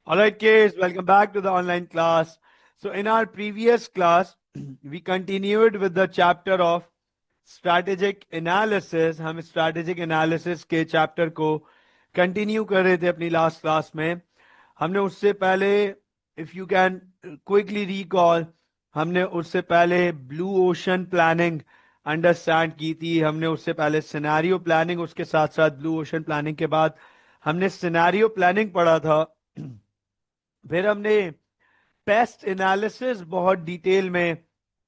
All right, kids, welcome back to the online class. So, in our previous class, we continued with the chapter of strategic analysis. हम strategic analysis के chapter को continue कर रहे थे अपनी last class में. हमने उससे पहले, if you can quickly recall, हमने उससे पहले blue ocean planning अंडरस्टैंड की थी. हमने उससे पहले सिनेरियो प्लानिंग, उसके साथ साथ ब्लू ओशन प्लानिंग के बाद हमने सिनेरियो प्लानिंग पढ़ा था. फिर हमने पेस्ट एनालिसिस बहुत डिटेल में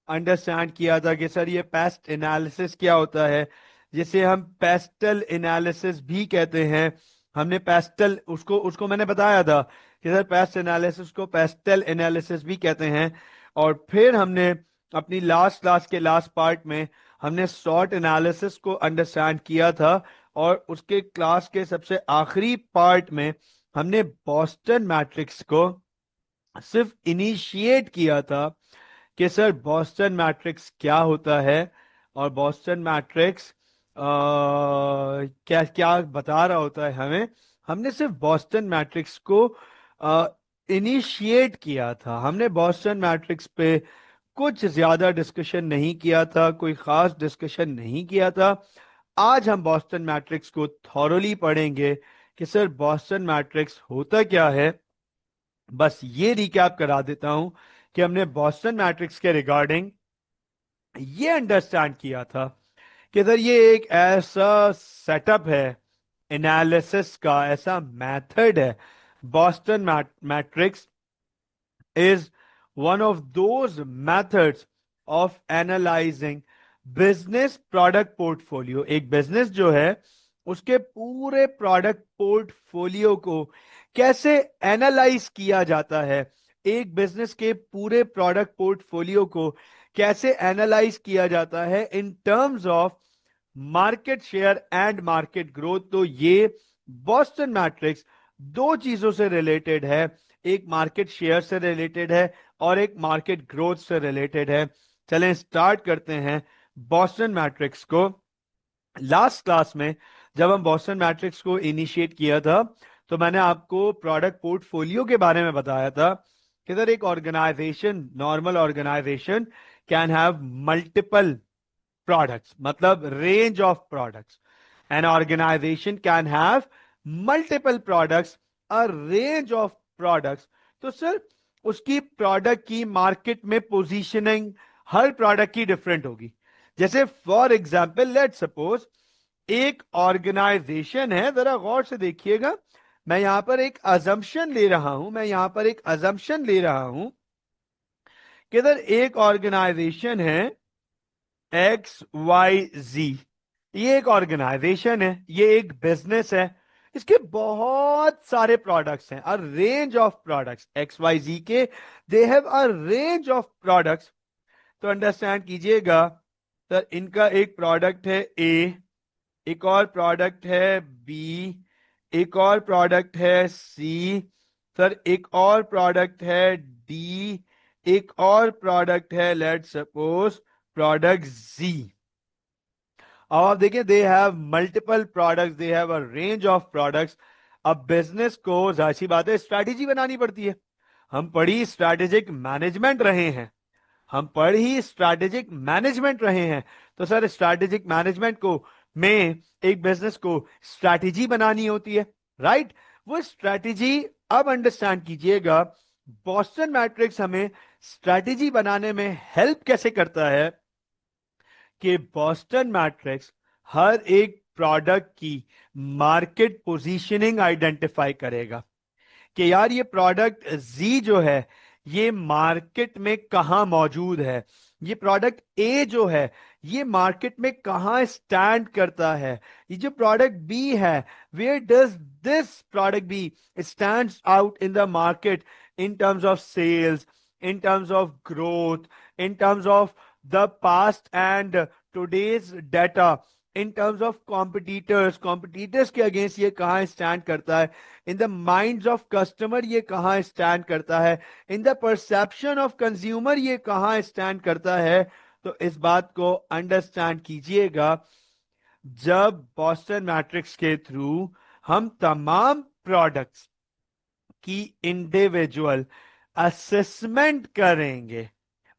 अंडरस्टैंड किया था कि सर ये पेस्ट एनालिसिस क्या होता है, जिसे हम पेस्टल एनालिसिस भी कहते हैं. हमने पेस्टल उसको उसको मैंने बताया था कि सर पेस्ट एनालिसिस को पेस्टल एनालिसिस भी कहते हैं. और फिर हमने अपनी लास्ट क्लास के लास्ट पार्ट में हमने सॉर्ट एनालिसिस को अंडरस्टैंड किया था. और उसके क्लास के सबसे आखिरी पार्ट में हमने बॉस्टन मैट्रिक्स को सिर्फ इनिशिएट किया था कि सर बॉस्टन मैट्रिक्स क्या होता है और बॉस्टन मैट्रिक्स क्या क्या बता रहा होता है हमें. हमने सिर्फ बॉस्टन मैट्रिक्स को इनिशिएट किया था. हमने बॉस्टन मैट्रिक्स पे कुछ ज्यादा डिस्कशन नहीं किया था, कोई खास डिस्कशन नहीं किया था. आज हम बॉस्टन मैट्रिक्स को थॉरोली पढ़ेंगे कि सर बॉस्टन मैट्रिक्स होता क्या है. बस ये रिकैप करा देता हूं कि हमने बॉस्टन मैट्रिक्स के रिगार्डिंग ये अंडरस्टैंड किया था कि इधर ये एक ऐसा सेटअप है एनालिसिस का, ऐसा मेथड है. Boston matrix is one of those methods of analyzing business product portfolio. एक बिजनेस जो है उसके पूरे प्रोडक्ट पोर्टफोलियो को कैसे एनालाइज किया जाता है, एक बिजनेस के पूरे प्रोडक्ट पोर्टफोलियो को कैसे एनालाइज किया जाता है in terms of market share and market growth. तो ये बॉस्टन मैट्रिक्स दो चीजों से रिलेटेड है, एक मार्केट शेयर से रिलेटेड है और एक मार्केट ग्रोथ से रिलेटेड है. चलें स्टार्ट करते हैं बॉस्टन मैट्रिक्स को. लास्ट क्लास में जब हम बॉस्टन मैट्रिक्स को इनिशिएट किया था तो मैंने आपको प्रोडक्ट पोर्टफोलियो के बारे में बताया था कि अगर एक organization, normal organization can have multiple products, matlab range of products. An organization can have multiple products, a range of products. तो सर उसकी प्रोडक्ट की मार्केट में पोजीशनिंग हर प्रोडक्ट की डिफरेंट होगी. जैसे फॉर एग्जाम्पल लेट सपोज एक organisation है, जरा गौर से देखिएगा, मैं यहां पर एक अजम्पशन ले रहा हूं, मैं यहां पर एक अजम्पशन ले रहा हूं कि इधर एक ऑर्गेनाइजेशन है XYZ. ये एक ऑर्गेनाइजेशन है, ये एक बिजनेस है, इसके बहुत सारे प्रोडक्ट्स हैं, अ रेंज ऑफ प्रोडक्ट्स. XYZ के दे have a range of products. तो अंडरस्टैंड कीजिएगा सर, इनका एक प्रोडक्ट है ए, एक और प्रोडक्ट है बी, एक और प्रोडक्ट है सी, सर एक और प्रोडक्ट है डी, एक और प्रोडक्ट है लेट सपोज प्रोडक्ट जी. अब आप देखिए they have multiple products, they have a range of products. अब बिजनेस को जाहिर सी बात है स्ट्रैटेजी बनानी पड़ती है. हम पढ़ी स्ट्रैटेजिक मैनेजमेंट रहे हैं, हम पढ़ ही स्ट्रैटेजिक मैनेजमेंट रहे हैं. तो सर स्ट्रैटेजिक मैनेजमेंट को में एक बिजनेस को स्ट्रैटेजी बनानी होती है, राइट. वो स्ट्रैटेजी अब अंडरस्टैंड कीजिएगा, बॉस्टन मैट्रिक्स हमें स्ट्रैटेजी बनाने में हेल्प कैसे करता है कि बॉस्टन मैट्रिक्स हर एक प्रोडक्ट की मार्केट पोजीशनिंग आइडेंटिफाई करेगा कि यार ये प्रोडक्ट जी जो है ये मार्केट में कहां मौजूद है, ये प्रोडक्ट ए जो है ये मार्केट में कहां स्टैंड करता है, ये जो प्रोडक्ट बी है where does this product B stands out in the market in terms of sales, in terms of growth, in terms of the past and today's data, in terms of competitors के against ये कहां stand करता है, in the minds of customer ये कहां stand करता है, in the perception of consumer ये कहां स्टैंड करता है. तो इस बात को अंडरस्टैंड कीजिएगा, जब बॉस्टन मैट्रिक्स के थ्रू हम तमाम प्रोडक्ट्स की इंडिविजुअल असेसमेंट करेंगे,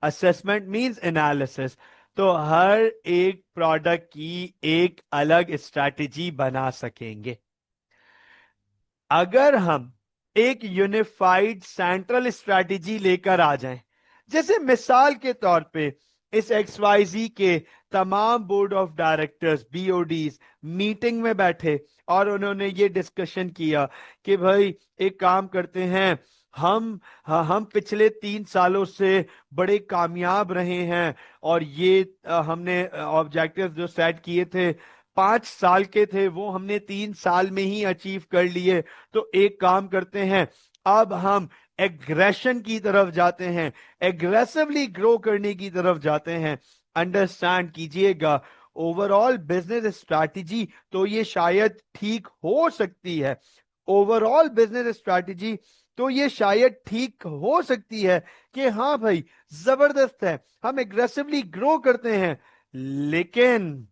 असेसमेंट मींस एनालिसिस, तो हर एक प्रोडक्ट की एक अलग स्ट्रैटेजी बना सकेंगे। अगर हम एक यूनिफाइड सेंट्रल स्ट्रैटेजी लेकर आ जाएं, जैसे मिसाल के तौर पे इस XYZ के तमाम board of directors BODs meeting में बैठे और उन्होंने ये डिस्कशन किया कि भाई एक काम करते हैं, हम पिछले 3 सालों से बड़े कामयाब रहे हैं और ये हमने ऑब्जेक्टिव्स जो सेट किए थे 5 साल के थे वो हमने 3 साल में ही अचीव कर लिए। तो एक काम करते हैं, अब हम एग्रेशन की तरफ जाते हैं, एग्रेसिवली ग्रो करने की तरफ जाते हैं। अंडरस्टैंड कीजिएगा, ओवरऑल बिजनेस स्ट्रैटेजी तो ये शायद ठीक हो सकती है, ओवरऑल बिजनेस स्ट्रैटेजी तो ये शायद ठीक हो सकती है कि हाँ भाई जबरदस्त है, हम एग्रेसिवली ग्रो करते हैं, लेकिन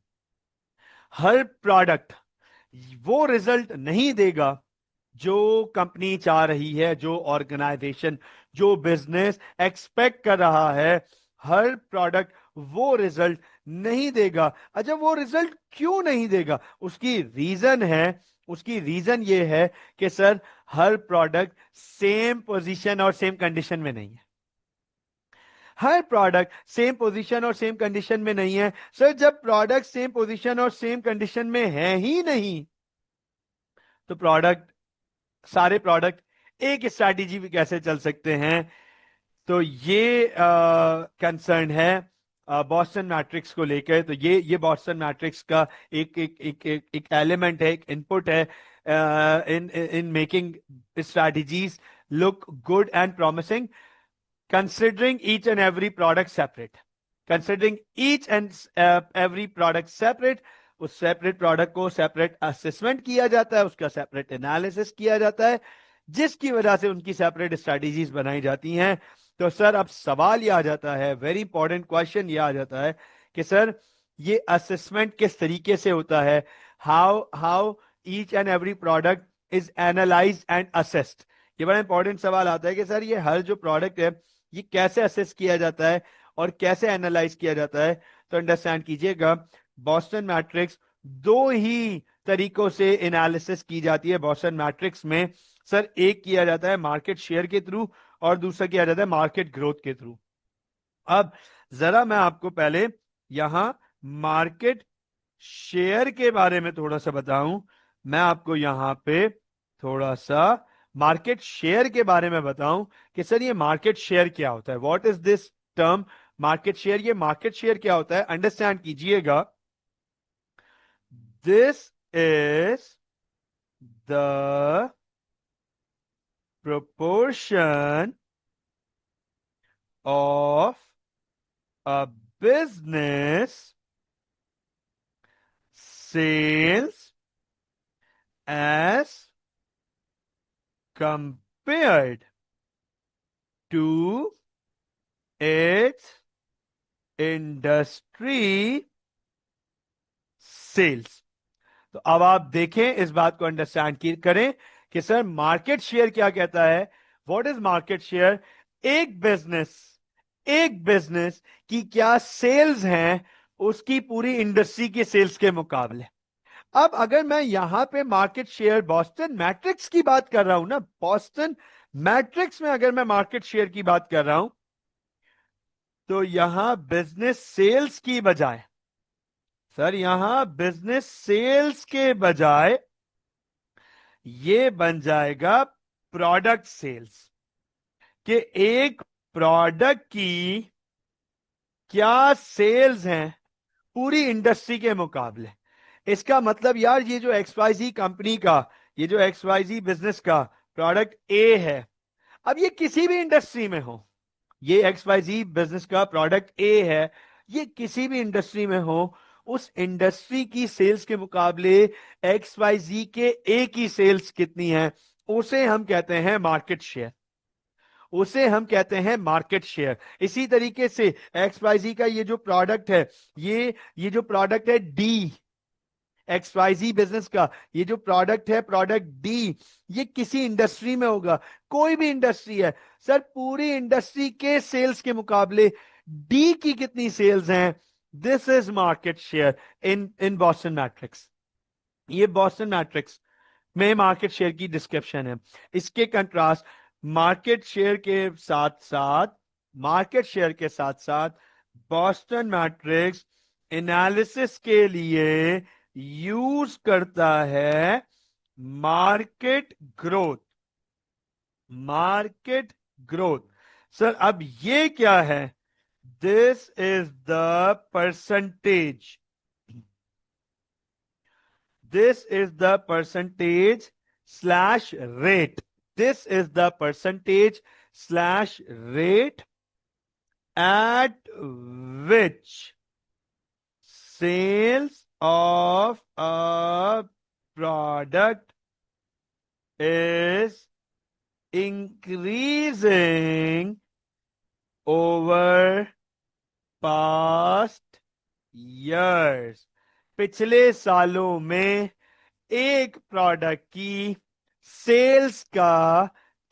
हर प्रोडक्ट वो रिजल्ट नहीं देगा जो कंपनी चाह रही है, जो ऑर्गेनाइजेशन, जो बिजनेस एक्सपेक्ट कर रहा है। हर प्रोडक्ट वो रिजल्ट नहीं देगा। अच्छा, वो रिजल्ट क्यों नहीं देगा? उसकी रीजन है, उसकी रीजन ये है कि सर हर प्रोडक्ट सेम पोजीशन और सेम कंडीशन में नहीं है। हर प्रोडक्ट सेम पोजीशन और सेम कंडीशन में नहीं है। सर जब प्रोडक्ट सेम पोजीशन और सेम कंडीशन में है ही नहीं, तो प्रोडक्ट, सारे प्रोडक्ट एक स्ट्रैटेजी भी कैसे चल सकते हैं? तो ये कंसर्न है बॉस्टन मैट्रिक्स को लेकर। तो ये बॉस्टन मैट्रिक्स का एक एलिमेंट है, एक इनपुट है in in making strategies look good and promising, considering each and every product separate, considering each and every product separate। उस सेपरेट प्रोडक्ट को सेपरेट असेसमेंट किया जाता है, उसका सेपरेट एनालिसिस किया जाता है, जिसकी वजह से उनकी सेपरेट स्ट्रैटेजीज बनाई जाती हैं। तो सर अब सवाल यह आ जाता है, वेरी इंपॉर्टेंट क्वेश्चन यह आ जाता है कि सर ये असेसमेंट किस तरीके से होता है? How how each and every product is analyse and assessed. ये बड़ा इंपॉर्टेंट सवाल आता है कि सर ये हर जो प्रोडक्ट है ये कैसे असेस किया जाता है और कैसे एनालाइज किया जाता है? तो अंडरस्टैंड कीजिएगा, बॉस्टन मैट्रिक्स दो ही तरीकों से एनालिसिस की जाती है बॉस्टन मैट्रिक्स में। सर एक किया जाता है मार्केट शेयर के थ्रू और दूसरा किया जाता है मार्केट ग्रोथ के थ्रू। अब जरा मैं आपको पहले यहां मार्केट शेयर के बारे में थोड़ा सा बताऊं। मैं आपको यहां पे थोड़ा सा मार्केट शेयर के बारे में बताऊं कि सर ये मार्केट शेयर क्या होता है, what is this term market share. ये मार्केट शेयर क्या होता है अंडरस्टैंड कीजिएगा, this is the proportion of a business sales as compared to its industry sales। तो अब आप देखें, इस बात को अंडरस्टैंड करें कि सर मार्केट शेयर क्या कहता है। What is market share? एक बिजनेस की क्या सेल्स हैं उसकी पूरी इंडस्ट्री के सेल्स के मुकाबले। अब अगर मैं यहां पे मार्केट शेयर बॉस्टन मैट्रिक्स की बात कर रहा हूं ना, बॉस्टन मैट्रिक्स में अगर मैं मार्केट शेयर की बात कर रहा हूं, तो यहां बिजनेस सेल्स की बजाय, सर यहां बिजनेस सेल्स के बजाय ये बन जाएगा प्रोडक्ट सेल्स, कि एक प्रोडक्ट की क्या सेल्स हैं पूरी इंडस्ट्री के मुकाबले। इसका मतलब यार ये जो XYZ कंपनी का, ये जो XYZ बिजनेस का प्रोडक्ट ए है, अब ये किसी भी इंडस्ट्री में हो, ये XYZ बिजनेस का प्रोडक्ट ए है, ये किसी भी इंडस्ट्री में हो, उस इंडस्ट्री की सेल्स के मुकाबले XYZ के ए की सेल्स कितनी है, उसे हम कहते हैं मार्केट शेयर, उसे हम कहते हैं मार्केट शेयर। इसी तरीके से XYZ का ये जो प्रोडक्ट है, ये जो प्रोडक्ट है डी, XYZ बिजनेस का ये जो प्रोडक्ट है, प्रोडक्ट डी, ये किसी इंडस्ट्री में होगा, कोई भी इंडस्ट्री है सर, पूरी इंडस्ट्री के सेल्स के मुकाबले डी की कितनी सेल्स हैं, this is market share in in Boston matrix. ये बॉस्टन मैट्रिक्स में मार्केट शेयर की डिस्क्रिप्शन है। इसके कंट्रास्ट मार्केट शेयर के साथ साथ, मार्केट शेयर के साथ साथ बॉस्टन मैट्रिक्स एनालिसिस के लिए यूज करता है market growth. Market growth sir, अब ये क्या है, this is the percentage, this is the percentage slash rate, this is the percentage slash rate at which sales of a product is increasing over past years। पिछले सालों में एक product की sales का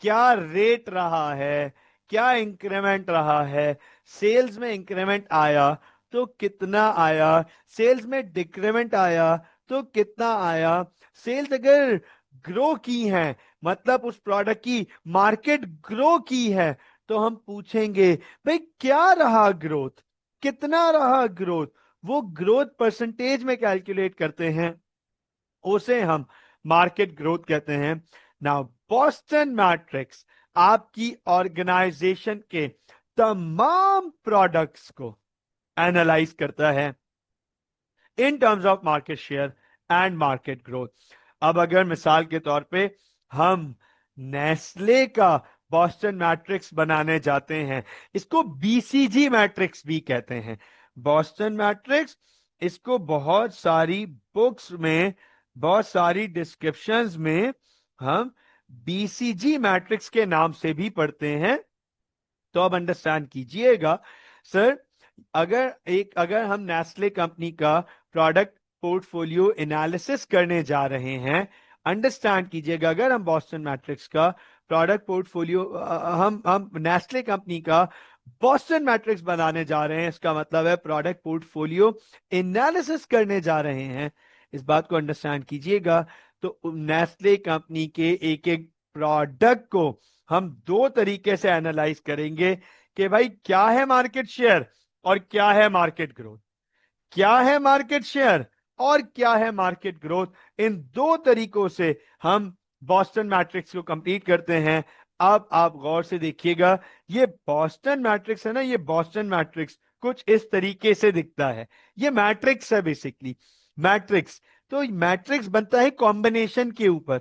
क्या रेट रहा है, क्या इंक्रीमेंट रहा है। सेल्स में इंक्रीमेंट आया तो कितना आया, सेल्स में डिक्रीमेंट आया तो कितना आया। सेल्स अगर ग्रो की है, मतलब उस प्रोडक्ट की मार्केट ग्रो की है, तो हम पूछेंगे भाई क्या रहा ग्रोथ, कितना रहा ग्रोथ। वो ग्रोथ परसेंटेज में कैलकुलेट करते हैं, उसे हम मार्केट ग्रोथ कहते हैं। नाउ बॉस्टन मैट्रिक्स आपकी ऑर्गेनाइजेशन के तमाम प्रोडक्ट्स को एनालाइज करता है in terms of market share and market growth. अब अगर मिसाल के तौर पे हम नेस्ले का बॉस्टन मैट्रिक्स बनाने जाते हैं, इसको BCG मैट्रिक्स भी कहते हैं, बॉस्टन मैट्रिक्स। इसको बहुत सारी बुक्स में, बहुत सारी डिस्क्रिप्शंस में हम BCG मैट्रिक्स के नाम से भी पढ़ते हैं। तो अब अंडरस्टैंड कीजिएगा सर, अगर हम नेस्ले कंपनी का प्रोडक्ट पोर्टफोलियो एनालिसिस करने जा रहे हैं, अंडरस्टैंड कीजिएगा, अगर हम बॉस्टन मैट्रिक्स का प्रोडक्ट पोर्टफोलियो, हम नेस्ले कंपनी का बॉस्टन मैट्रिक्स बनाने जा रहे हैं, इसका मतलब है प्रोडक्ट पोर्टफोलियो एनालिसिस करने जा रहे हैं। इस बात को अंडरस्टैंड कीजिएगा। तो नेस्ले कंपनी के एक एक प्रोडक्ट को हम दो तरीके से एनालाइज करेंगे कि भाई क्या है मार्केट शेयर और क्या है मार्केट ग्रोथ, क्या है मार्केट शेयर और क्या है मार्केट ग्रोथ। इन दो तरीकों से हम बॉस्टन मैट्रिक्स को कंप्लीट करते हैं। अब आप गौर से देखिएगा, ये बॉस्टन मैट्रिक्स है ना, ये बॉस्टन मैट्रिक्स कुछ इस तरीके से दिखता है। ये मैट्रिक्स है बेसिकली, मैट्रिक्स। तो मैट्रिक्स बनता है कॉम्बिनेशन के ऊपर,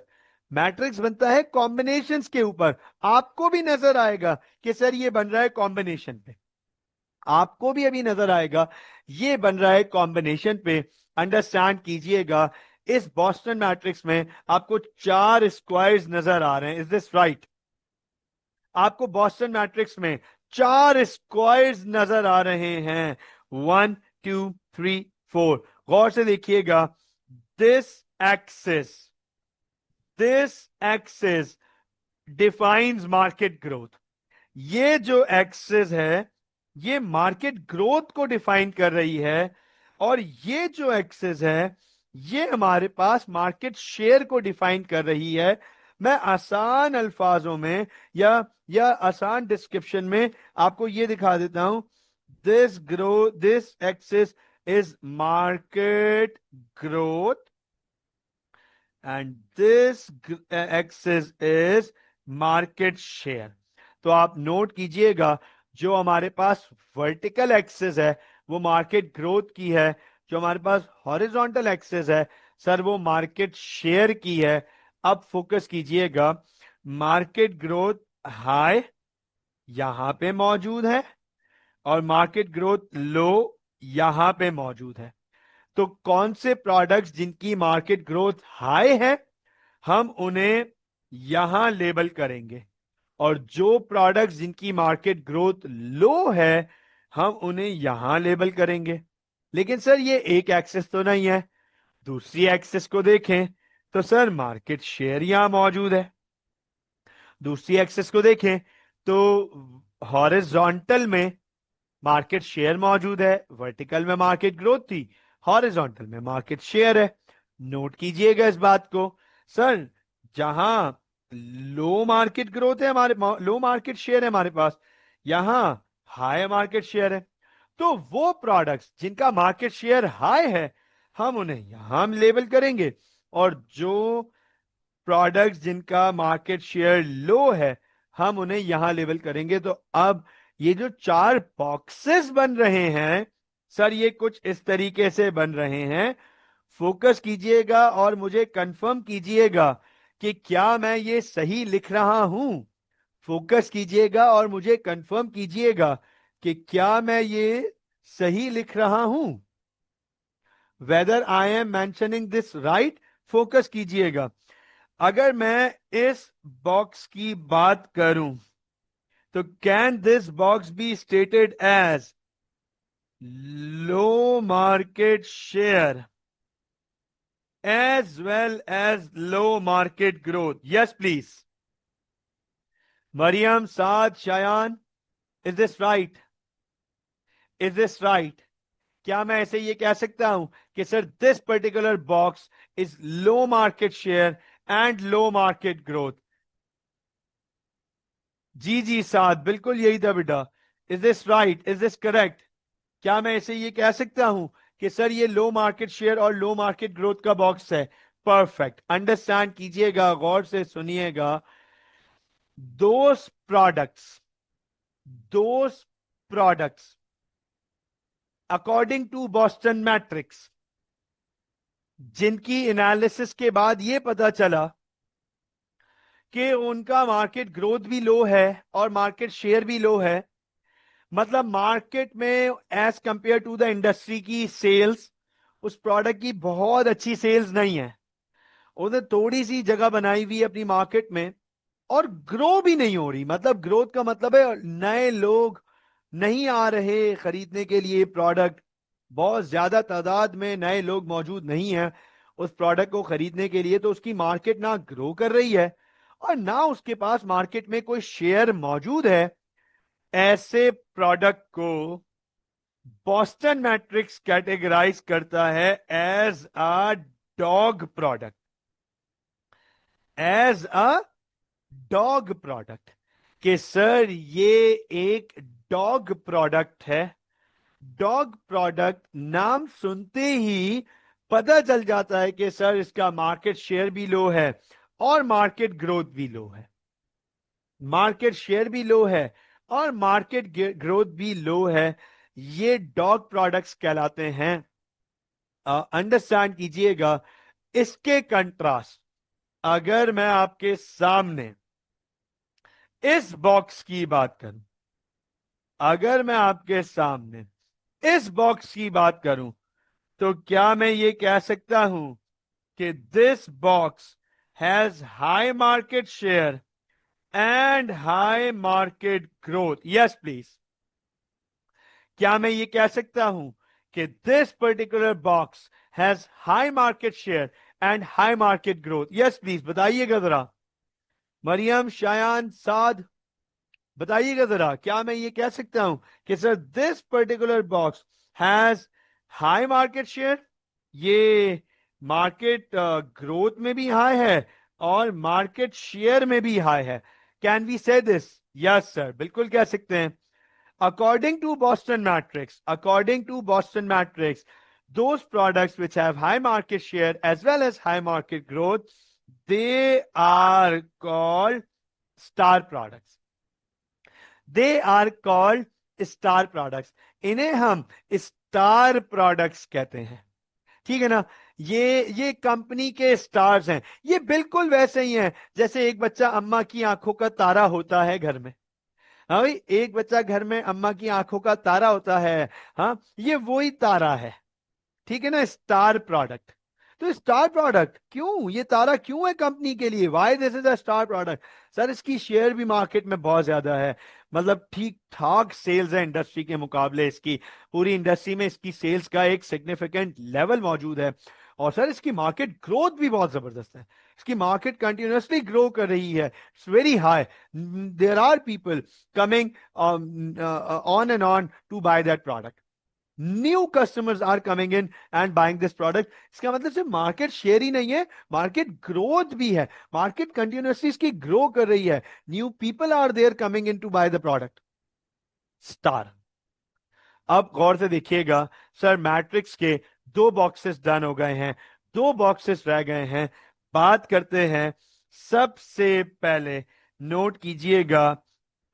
मैट्रिक्स बनता है कॉम्बिनेशंस के ऊपर। आपको भी नजर आएगा कि सर ये बन रहा है कॉम्बिनेशन पे, आपको भी अभी नजर आएगा ये बन रहा है कॉम्बिनेशन पे। अंडरस्टैंड कीजिएगा, इस बॉस्टन मैट्रिक्स में आपको 4 स्क्वायर्स नजर आ रहे हैं, इज दिस राइट? आपको बॉस्टन मैट्रिक्स में 4 स्क्वायर्स नजर आ रहे हैं, 1 2 3 4। गौर से देखिएगा, this axis, this axis defines market growth. ये जो एक्सिस है ये मार्केट ग्रोथ को डिफाइन कर रही है, और ये जो एक्सिस है ये हमारे पास मार्केट शेयर को डिफाइन कर रही है। मैं आसान अल्फाजों में या आसान डिस्क्रिप्शन में आपको ये दिखा देता हूं, this axis is market growth and this axis is market share. तो आप नोट कीजिएगा, जो हमारे पास वर्टिकल एक्सिस है वो मार्केट ग्रोथ की है, जो हमारे पास हॉरिजॉन्टल एक्सिस है सर वो मार्केट शेयर की है। अब फोकस कीजिएगा, मार्केट ग्रोथ हाई यहां पे मौजूद है और मार्केट ग्रोथ लो यहां पे मौजूद है। तो कौन से प्रोडक्ट्स जिनकी मार्केट ग्रोथ हाई है हम उन्हें यहां लेबल करेंगे, और जो प्रोडक्ट्स जिनकी मार्केट ग्रोथ लो है हम उन्हें यहां लेबल करेंगे। लेकिन सर ये एक एक्सेस तो नहीं है, दूसरी एक्सिस को देखें तो सर मार्केट शेयर यहां मौजूद है। दूसरी एक्सिस को देखें तो हॉरिजॉन्टल में मार्केट शेयर मौजूद है, वर्टिकल में मार्केट ग्रोथ थी, हॉरिजॉन्टल में मार्केट शेयर है। नोट कीजिएगा इस बात को सर, जहां लो मार्केट ग्रोथ है हमारे, लो मार्केट शेयर है हमारे पास, यहां हाई मार्केट शेयर है। तो वो प्रोडक्ट्स जिनका मार्केट शेयर हाई है हम उन्हें यहां लेबल करेंगे, और जो प्रोडक्ट्स जिनका मार्केट शेयर लो है हम उन्हें यहां लेबल करेंगे। तो अब ये जो चार बॉक्सेस बन रहे हैं सर, ये कुछ इस तरीके से बन रहे हैं। फोकस कीजिएगा और मुझे कंफर्म कीजिएगा कि क्या मैं ये सही लिख रहा हूं। फोकस कीजिएगा और मुझे कंफर्म कीजिएगा कि क्या मैं ये सही लिख रहा हूं, whether I am mentioning this right. Focus कीजिएगा। अगर मैं इस बॉक्स की बात करूं तो can this box be stated as low market share as well as low market growth? Yes, please. Mariam, Saad, Shayan, is this right? Is this right? क्या मैं ऐसे ये कह सकता हूं कि sir this particular box is low market share and low market growth? जी जी साद, बिल्कुल यही था बेटा। Is this right? Is this correct? क्या मैं ऐसे ये कह सकता हूं कि सर ये लो मार्केट शेयर और लो मार्केट ग्रोथ का बॉक्स है? परफेक्ट। अंडरस्टैंड कीजिएगा, गौर से सुनिएगा। Those products, those products according to Boston matrix, जिनकी एनालिसिस के बाद यह पता चला कि उनका मार्केट ग्रोथ भी लो है और मार्केट शेयर भी लो है, मतलब मार्केट में as compare to the industry की सेल्स, उस प्रोडक्ट की बहुत अच्छी सेल्स नहीं है, उन्हें थोड़ी सी जगह बनाई हुई अपनी मार्केट में और ग्रो भी नहीं हो रही। मतलब ग्रोथ का मतलब है नए लोग नहीं आ रहे खरीदने के लिए प्रोडक्ट, बहुत ज्यादा तादाद में नए लोग मौजूद नहीं है उस प्रोडक्ट को खरीदने के लिए। तो उसकी मार्केट ना ग्रो कर रही है और ना उसके पास मार्केट में कोई शेयर मौजूद है। ऐसे प्रोडक्ट को बॉस्टन मैट्रिक्स कैटेगराइज करता है as a dog product, as a dog product. कि सर ये एक डॉग प्रोडक्ट है। डॉग प्रोडक्ट नाम सुनते ही पता चल जाता है कि सर इसका मार्केट शेयर भी लो है और मार्केट ग्रोथ भी लो है। मार्केट शेयर भी लो है और मार्केट ग्रोथ भी लो है। ये डॉग प्रोडक्ट्स कहलाते हैं। अंडरस्टैंड कीजिएगा। इसके कंट्रास्ट अगर मैं आपके सामने इस बॉक्स की बात करूं, अगर मैं आपके सामने इस बॉक्स की बात करूं तो क्या मैं ये कह सकता हूं कि this box has high market share and high market growth? Yes please. क्या मैं ये कह सकता हूं कि this particular box has high market share and high market growth? Yes please, बताइएगा जरा। मरियम, शायान, साद, बताइएगा जरा। क्या मैं ये कह सकता हूं कि sir this particular box has high market share, ये मार्केट ग्रोथ में भी हाई है और मार्केट शेयर में भी हाई है? Can we say this? Yes sir, बिल्कुल कह सकते हैं। According to Boston matrix, according to Boston matrix, those products which have high market share as well as high market growth, they are called star products. They are called star products. इन्हें हम star products कहते हैं। ठीक है ना? ये company के stars हैं। ये बिल्कुल वैसे ही हैं जैसे एक बच्चा अम्मा की आंखों का तारा होता है घर में। हाँ भाई, एक बच्चा घर में अम्मा की आंखों का तारा होता है। हाँ, ये वही तारा है। ठीक है ना? Star product. तो स्टार प्रोडक्ट क्यों, ये तारा क्यों है कंपनी के लिए? Why this is a star product? Sir इसकी शेयर भी मार्केट में बहुत ज्यादा है, मतलब ठीक ठाक सेल्स है इंडस्ट्री के मुकाबले। इसकी पूरी इंडस्ट्री में इसकी सेल्स का एक सिग्निफिकेंट लेवल मौजूद है। और सर इसकी मार्केट ग्रोथ भी बहुत जबरदस्त है, इसकी मार्केट कंटिन्यूसली ग्रो कर रही है, it's very high, there are people coming on and on to buy that product, new customers are coming in and buying this product. इसका मतलब सिर्फ मार्केट शेयर ही नहीं है, मार्केट ग्रोथ भी है, मार्केट कंटिन्यूसली इसकी ग्रो कर रही है, new people are there coming in to buy the product. Star. अब गौर से देखिएगा सर, मैट्रिक्स के 2 बॉक्सेस डन हो गए हैं, 2 बॉक्सेस रह गए हैं। बात करते हैं सबसे पहले, नोट कीजिएगा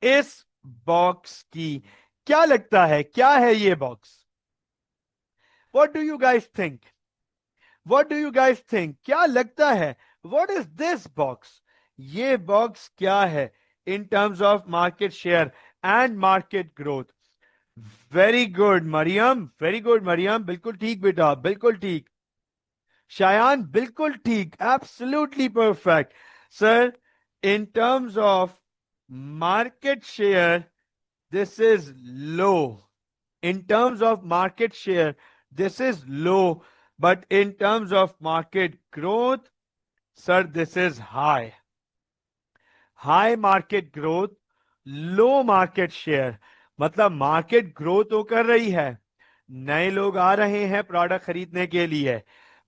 इस बॉक्स की। क्या लगता है क्या है ये box? What do you guys think? What do you guys think? क्या लगता है? What is this box? ये बॉक्स क्या है in terms of market share and market growth? Very good Mariam, very good Mariam, बिल्कुल ठीक बेटा, बिल्कुल ठीक। शायान बिल्कुल ठीक, absolutely perfect. Sir, in terms of market share this is low, in terms of market share this is low, but in terms of market growth, sir, this is high. High market growth, low market share. मतलब market grow तो कर रही है, नए लोग आ रहे हैं product खरीदने के लिए,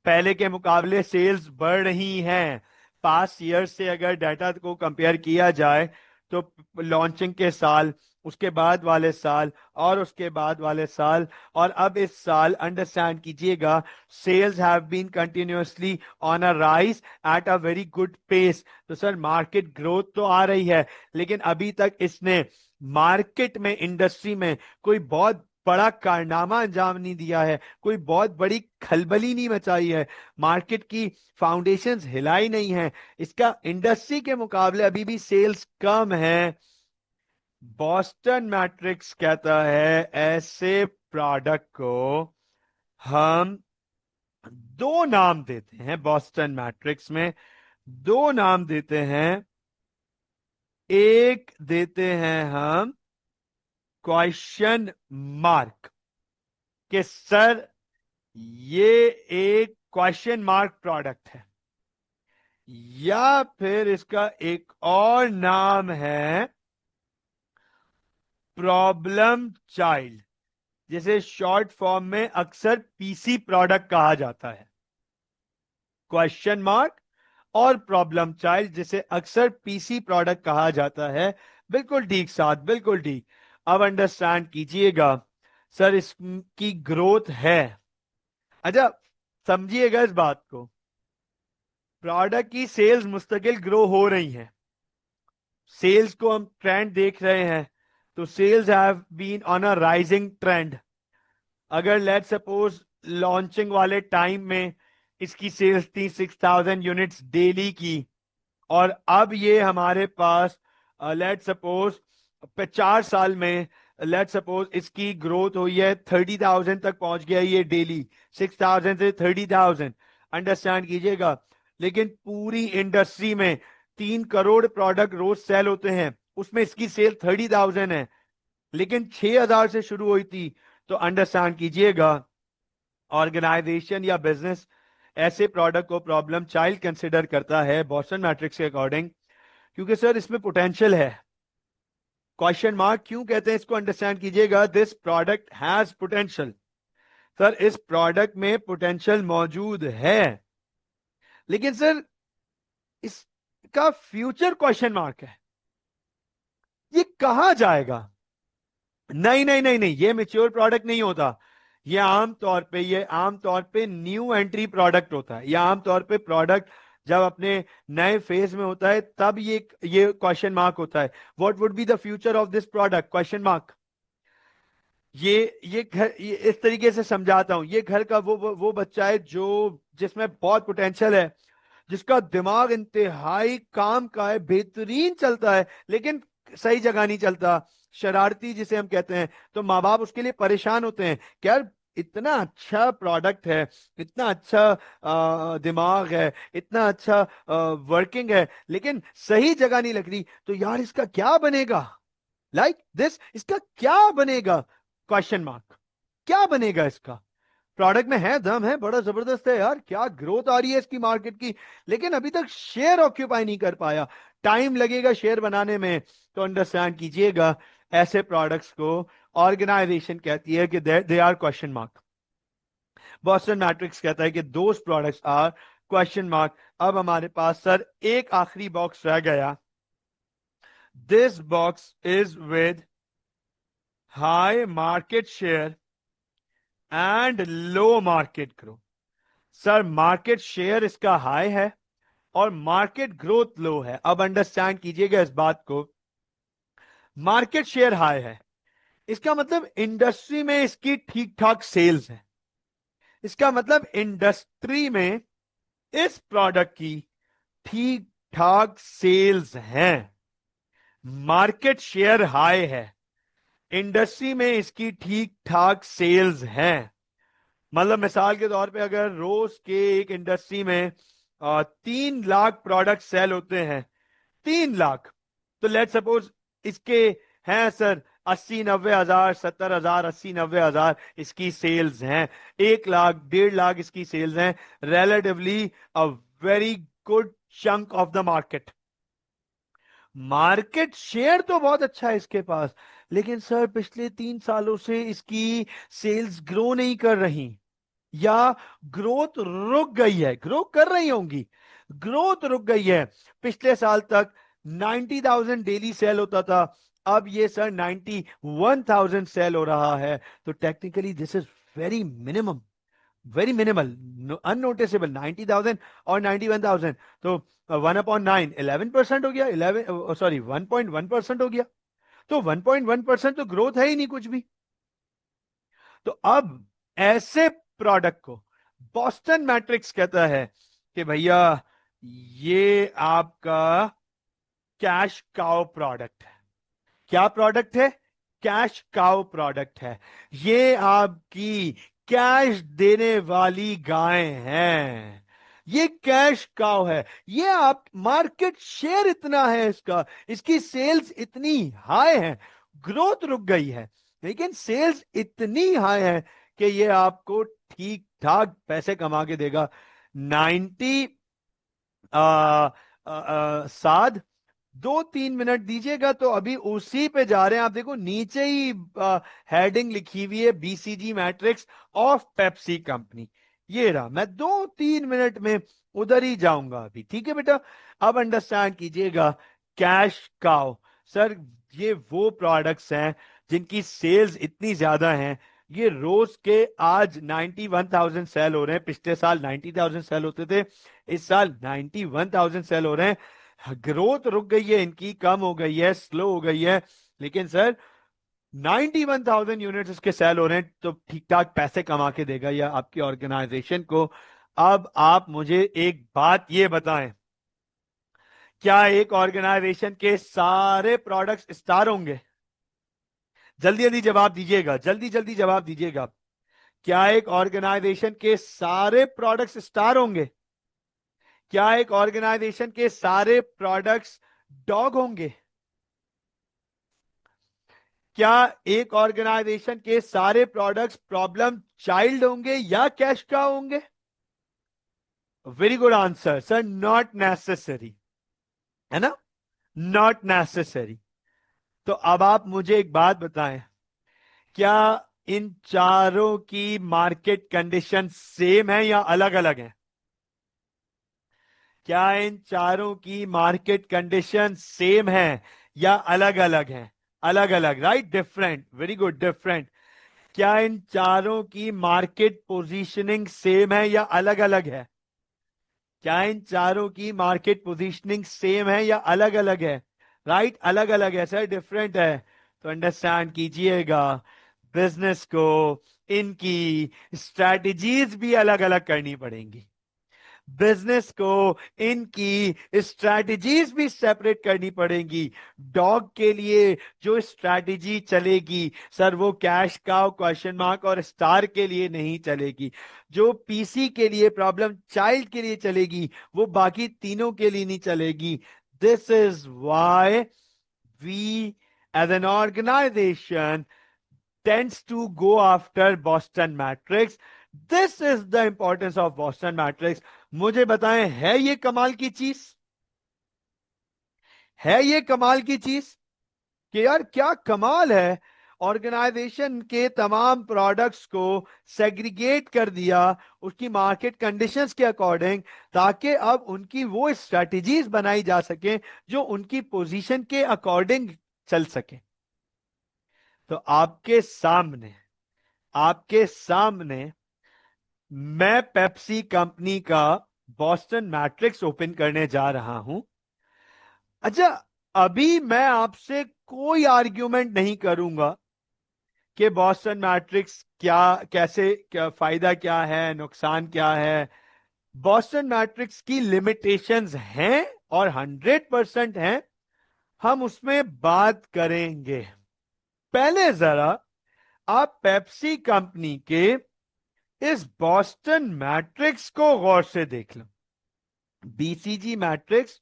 पहले के मुकाबले सेल्स बढ़ रही हैं। पास्ट ईयर से अगर डाटा को कंपेयर किया जाए तो लॉन्चिंग के साल, उसके बाद वाले साल और उसके बाद वाले साल और अब इस साल, अंडरस्टैंड कीजिएगा, sales have been continuously on a rise at a very good pace. तो सर मार्केट ग्रोथ तो आ रही है, लेकिन अभी तक इसने मार्केट में, इंडस्ट्री में कोई बहुत बड़ा कारनामा अंजाम नहीं दिया है, कोई बहुत बड़ी खलबली नहीं मचाई है, मार्केट की फाउंडेशंस हिलाई नहीं है, इसका इंडस्ट्री के मुकाबले अभी भी सेल्स कम है। बॉस्टन मैट्रिक्स कहता है ऐसे प्रोडक्ट को हम 2 नाम देते हैं, बॉस्टन मैट्रिक्स में 2 नाम देते हैं। एक देते हैं हम क्वेश्चन मार्क, कि सर ये एक क्वेश्चन मार्क प्रोडक्ट है, या फिर इसका एक और नाम है प्रॉब्लम चाइल्ड, जिसे शॉर्ट फॉर्म में अक्सर पीसी प्रोडक्ट कहा जाता है। क्वेश्चन मार्क और प्रॉब्लम चाइल्ड, जिसे अक्सर पीसी प्रोडक्ट कहा जाता है। बिल्कुल ठीक साथ, बिल्कुल ठीक। अब अंडरस्टैंड कीजिएगा सर, इसकी ग्रोथ है, अच्छा समझिएगा इस बात को, प्रोडक्ट की सेल्स मुस्तकिल ग्रो हो रही हैं, सेल्स को हम ट्रेंड देख रहे हैं, तो sales have been on a rising trend. अगर लेट सपोज लॉन्चिंग वाले टाइम में इसकी सेल्स थी 6,000 यूनिट्स डेली की, और अब ये हमारे पास लेट सपोज 4 साल में लेट सपोज इसकी ग्रोथ हुई है 30,000 तक पहुंच गया ये डेली, 6,000 से 30,000, अंडरस्टैंड कीजिएगा। लेकिन पूरी इंडस्ट्री में 3 करोड़ प्रोडक्ट रोज सेल होते हैं, उसमें इसकी सेल 30,000 है, लेकिन 6,000 से शुरू हुई थी। तो अंडरस्टैंड कीजिएगा, ऑर्गेनाइजेशन या बिजनेस ऐसे प्रोडक्ट को प्रॉब्लम चाइल्ड कंसिडर करता है बॉस्टन मैट्रिक्स के अकॉर्डिंग, क्योंकि सर इसमें पोटेंशियल है। क्वेश्चन मार्क क्यों कहते हैं इसको, अंडरस्टैंड कीजिएगा, this product has potential. Sir इस प्रोडक्ट में पोटेंशियल मौजूद है, लेकिन सर इसका फ्यूचर क्वेश्चन मार्क है, ये कहां जाएगा? नहीं नहीं नहीं नहीं, ये मेच्योर प्रोडक्ट नहीं होता, ये आम तौर पे न्यू एंट्री प्रोडक्ट होता है, ये आम तौर पे प्रोडक्ट जब अपने नए फेज में होता है तब ये क्वेश्चन मार्क होता है। What would be the future of this product, question mark. ये घर, ये इस तरीके से समझाता हूं, ये घर का वो बच्चा है जो, जिसमें बहुत पोटेंशियल है, जिसका दिमाग इंतहाई काम का है, बेहतरीन चलता है, लेकिन सही जगह नहीं चलता, शरारती जिसे हम कहते हैं। तो माँ बाप उसके लिए परेशान होते हैं कि यार इतना अच्छा प्रोडक्ट है, इतना अच्छा दिमाग है, इतना अच्छा वर्किंग है, लेकिन सही जगह नहीं लग रही, तो यार इसका क्या बनेगा, लाइक दिस, इसका क्या बनेगा, क्वेश्चन मार्क, क्या बनेगा इसका। प्रोडक्ट में है, दम है, बड़ा जबरदस्त है यार, क्या ग्रोथ आ रही है इसकी मार्केट की, लेकिन अभी तक शेयर ऑक्यूपाई नहीं कर पाया, टाइम लगेगा शेयर बनाने में। तो अंडरस्टैंड कीजिएगा, ऐसे प्रोडक्ट्स को ऑर्गेनाइजेशन कहती है कि they are question mark. Boston matrix कहता है कि those products are question mark. अब हमारे पास सर एक आखिरी बॉक्स रह गया, this box is with high market share and low market growth. Sir market share इसका हाई है और मार्केट ग्रोथ लो है। अब अंडरस्टैंड कीजिएगा इस बात को, मार्केट शेयर हाई है इसका मतलब इंडस्ट्री में इसकी ठीक ठाक सेल्स है, इसका मतलब इंडस्ट्री में इस प्रोडक्ट की ठीक ठाक सेल्स हैं। मार्केट शेयर हाई है, इंडस्ट्री में इसकी ठीक ठाक सेल्स हैं। मतलब मिसाल के तौर पे अगर रोज के एक इंडस्ट्री में 3 लाख प्रोडक्ट सेल होते हैं, 3 लाख, तो लेट सपोज इसके हैं सर 80-90 हजार, 70 हजार, 80-90 हजार इसकी सेल्स हैं, 1 लाख 1.5 लाख इसकी सेल्स हैं, relatively a very good chunk of the market. Market share तो बहुत अच्छा है इसके पास, लेकिन सर पिछले 3 सालों से इसकी सेल्स ग्रो नहीं कर रही, या ग्रोथ रुक गई है, ग्रो कर रही होंगी, ग्रोथ रुक गई है। पिछले साल तक 90,000 डेली सेल होता था, अब ये सर 91,000 सेल हो रहा है। तो technically this is very minimum, very minimal, unnoticeable. 90,000 और 91,000, तो 1/9 11% हो गया, 11 सॉरी 1.1% हो गया। तो 1.1% तो ग्रोथ है ही नहीं कुछ भी। तो अब ऐसे प्रोडक्ट को बॉस्टन मैट्रिक्स कहता है कि भैया ये आपका कैश काउ प्रोडक्ट है। क्या प्रोडक्ट है? कैश काउ प्रोडक्ट है। ये आपकी कैश देने वाली गाय है, ये कैश काउ है। ये आप मार्केट शेयर इतना है इसका, इसकी सेल्स इतनी हाई है, ग्रोथ रुक गई है लेकिन सेल्स इतनी हाई है कि ये आपको ठीक ठाक पैसे कमा के देगा। 90 साध 2-3 मिनट दीजिएगा तो अभी उसी पे जा रहे हैं। आप देखो नीचे ही हेडिंग लिखी हुई है, BCG matrix of Pepsi company. ये रहा, मैं 2-3 मिनट में उधर ही जाऊंगा अभी, ठीक है बेटा। अब अंडरस्टैंड कीजिएगा, कैश काउ सर ये वो प्रोडक्ट्स हैं जिनकी सेल्स इतनी ज्यादा हैं, ये रोज के आज 91,000 सेल हो रहे हैं, पिछले साल 90,000 सेल होते थे, इस साल 91,000 सेल हो रहे हैं। ग्रोथ रुक गई है इनकी, कम हो गई है, स्लो हो गई है, लेकिन सर 91,000 यूनिट्स इसके सेल हो रहे हैं, तो ठीक ठाक पैसे कमा के देगा या आपकी ऑर्गेनाइजेशन को। अब आप मुझे एक बात ये बताएं, क्या एक ऑर्गेनाइजेशन के सारे प्रोडक्ट्स स्टार होंगे? जल्दी जल्दी जवाब दीजिएगा, जल्दी जल्दी जवाब दीजिएगा। क्या एक ऑर्गेनाइजेशन के सारे प्रोडक्ट्स स्टार होंगे? क्या एक ऑर्गेनाइजेशन के सारे प्रोडक्ट्स डॉग होंगे? क्या एक ऑर्गेनाइजेशन के सारे प्रोडक्ट्स प्रॉब्लम चाइल्ड होंगे या कैश का होंगे? Very good answer sir, not necessary, है ना, नॉट नेसेसरी। तो अब आप मुझे एक बात बताएं, क्या इन चारों की मार्केट कंडीशन सेम है या अलग अलग है? क्या इन चारों की मार्केट कंडीशन सेम है या अलग अलग है? अलग अलग, right, different, very good, different. क्या इन चारों की मार्केट पोजीशनिंग सेम है या अलग अलग है? क्या इन चारों की मार्केट पोजीशनिंग सेम है या अलग अलग है? राइट, अलग अलग है सर, डिफरेंट है। तो अंडरस्टैंड कीजिएगा, बिजनेस को इनकी स्ट्रैटेजीज भी अलग अलग करनी पड़ेंगी, बिजनेस को इनकी स्ट्रैटेजीज भी सेपरेट करनी पड़ेंगी। डॉग के लिए जो स्ट्रैटेजी चलेगी सर वो कैश का क्वेश्चन मार्क और स्टार के लिए नहीं चलेगी। जो पीसी के लिए प्रॉब्लम चाइल्ड के लिए चलेगी वो बाकी तीनों के लिए नहीं चलेगी। This is why we as an organization tends to go after Boston Matrix, this is the importance of Boston matrix. मुझे बताएं, है ये कमाल की चीज? है ये कमाल की चीज कि यार क्या कमाल है, ऑर्गेनाइजेशन के तमाम प्रोडक्ट्स को सेग्रीगेट कर दिया उसकी मार्केट कंडीशंस के अकॉर्डिंग, ताकि अब उनकी वो स्ट्रेटजीज बनाई जा सके जो उनकी पोजीशन के अकॉर्डिंग चल सके। तो आपके सामने मैं पेप्सी कंपनी का बॉस्टन मैट्रिक्स ओपन करने जा रहा हूं। अच्छा, अभी मैं आपसे कोई आर्ग्यूमेंट नहीं करूंगा कि बॉस्टन मैट्रिक्स क्या, कैसे, क्या फायदा, क्या है नुकसान, क्या है। बॉस्टन मैट्रिक्स की लिमिटेशंस हैं और 100% हैं, हम उसमें बात करेंगे। पहले जरा आप पेप्सी कंपनी के इस बॉस्टन मैट्रिक्स को गौर से देख लो। BCG matrix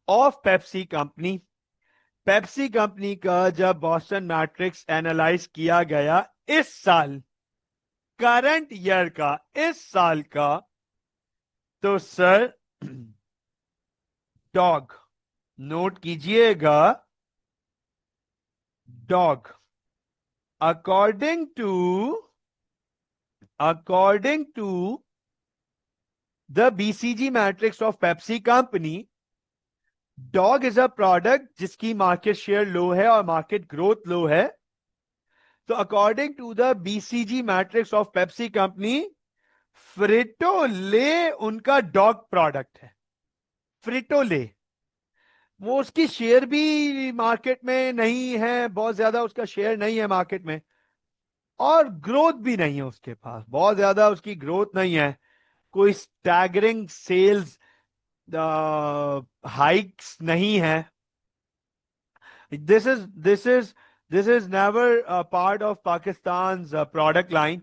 of Pepsi company. Pepsi company का जब बॉस्टन मैट्रिक्स एनालाइज किया गया इस साल, करंट ईयर का, इस साल का, तो सर डॉग, नोट कीजिएगा, dog, according to the BCG matrix of Pepsi company, dog is a product जिसकी मार्केट शेयर लो है और मार्केट ग्रोथ लो है। तो according to the BCG matrix of Pepsi company, Frito Lay उनका डॉग प्रोडक्ट है। फ्रिटोले, वो उसकी शेयर भी मार्केट में नहीं है, बहुत ज्यादा उसका शेयर नहीं है मार्केट में, और ग्रोथ भी नहीं है उसके पास, बहुत ज्यादा उसकी ग्रोथ नहीं है, कोई स्टैगरिंग सेल्स हाइक्स नहीं है। This is this is this is never part of Pakistan product line.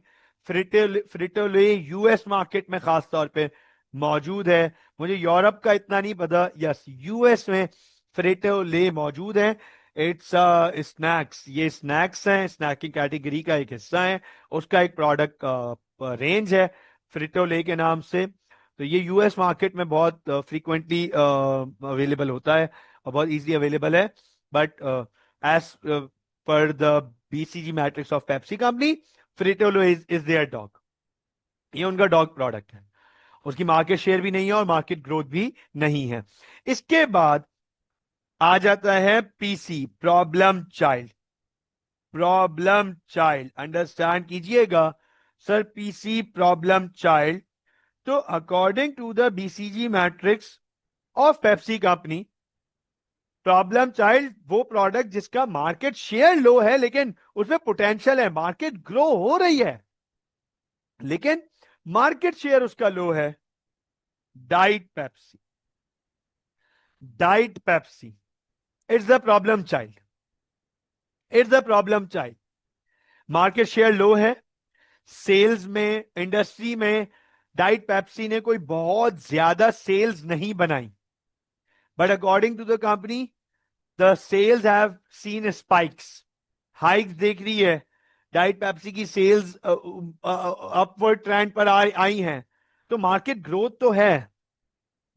फ्रिटोले US market में खास तौर पे मौजूद है, मुझे यूरोप का इतना नहीं पता। यस, यूएस में फ्रिटोले मौजूद है। इट्स स्नैक्स, ये स्नैक्स हैं, स्नैकिंग कैटेगरी का एक हिस्सा है, उसका एक प्रोडक्ट रेंज है फ्रिटोले के नाम से। तो ये यूएस मार्केट में बहुत फ्रीक्वेंटली अवेलेबल होता है और बहुत इजीली अवेलेबल है। But as per the BCG matrix of Pepsi company, Frito Lay is their dog, ये उनका डॉग प्रोडक्ट है। उसकी मार्केट शेयर भी नहीं है और मार्केट ग्रोथ भी नहीं है। इसके बाद आ जाता है PC, problem child. Problem child, understand कीजिएगा सर, पीसी प्रॉब्लम चाइल्ड। तो according to the BCG matrix of Pepsi company, problem child वो प्रोडक्ट जिसका मार्केट शेयर लो है लेकिन उसमें पोटेंशियल है, मार्केट ग्रो हो रही है लेकिन मार्केट शेयर उसका लो है। Diet Pepsi, diet Pepsi, it's the problem child, it's the problem child. Market share low है, सेल्स में, इंडस्ट्री में डाइट पेप्सी ने कोई बहुत ज्यादा सेल्स नहीं बनाई, but according to the company the sales have seen spikes, hikes देख रही है डाइट पेप्सी की सेल्स, अपवर्ड ट्रेंड पर आई हैं। तो मार्केट ग्रोथ तो है,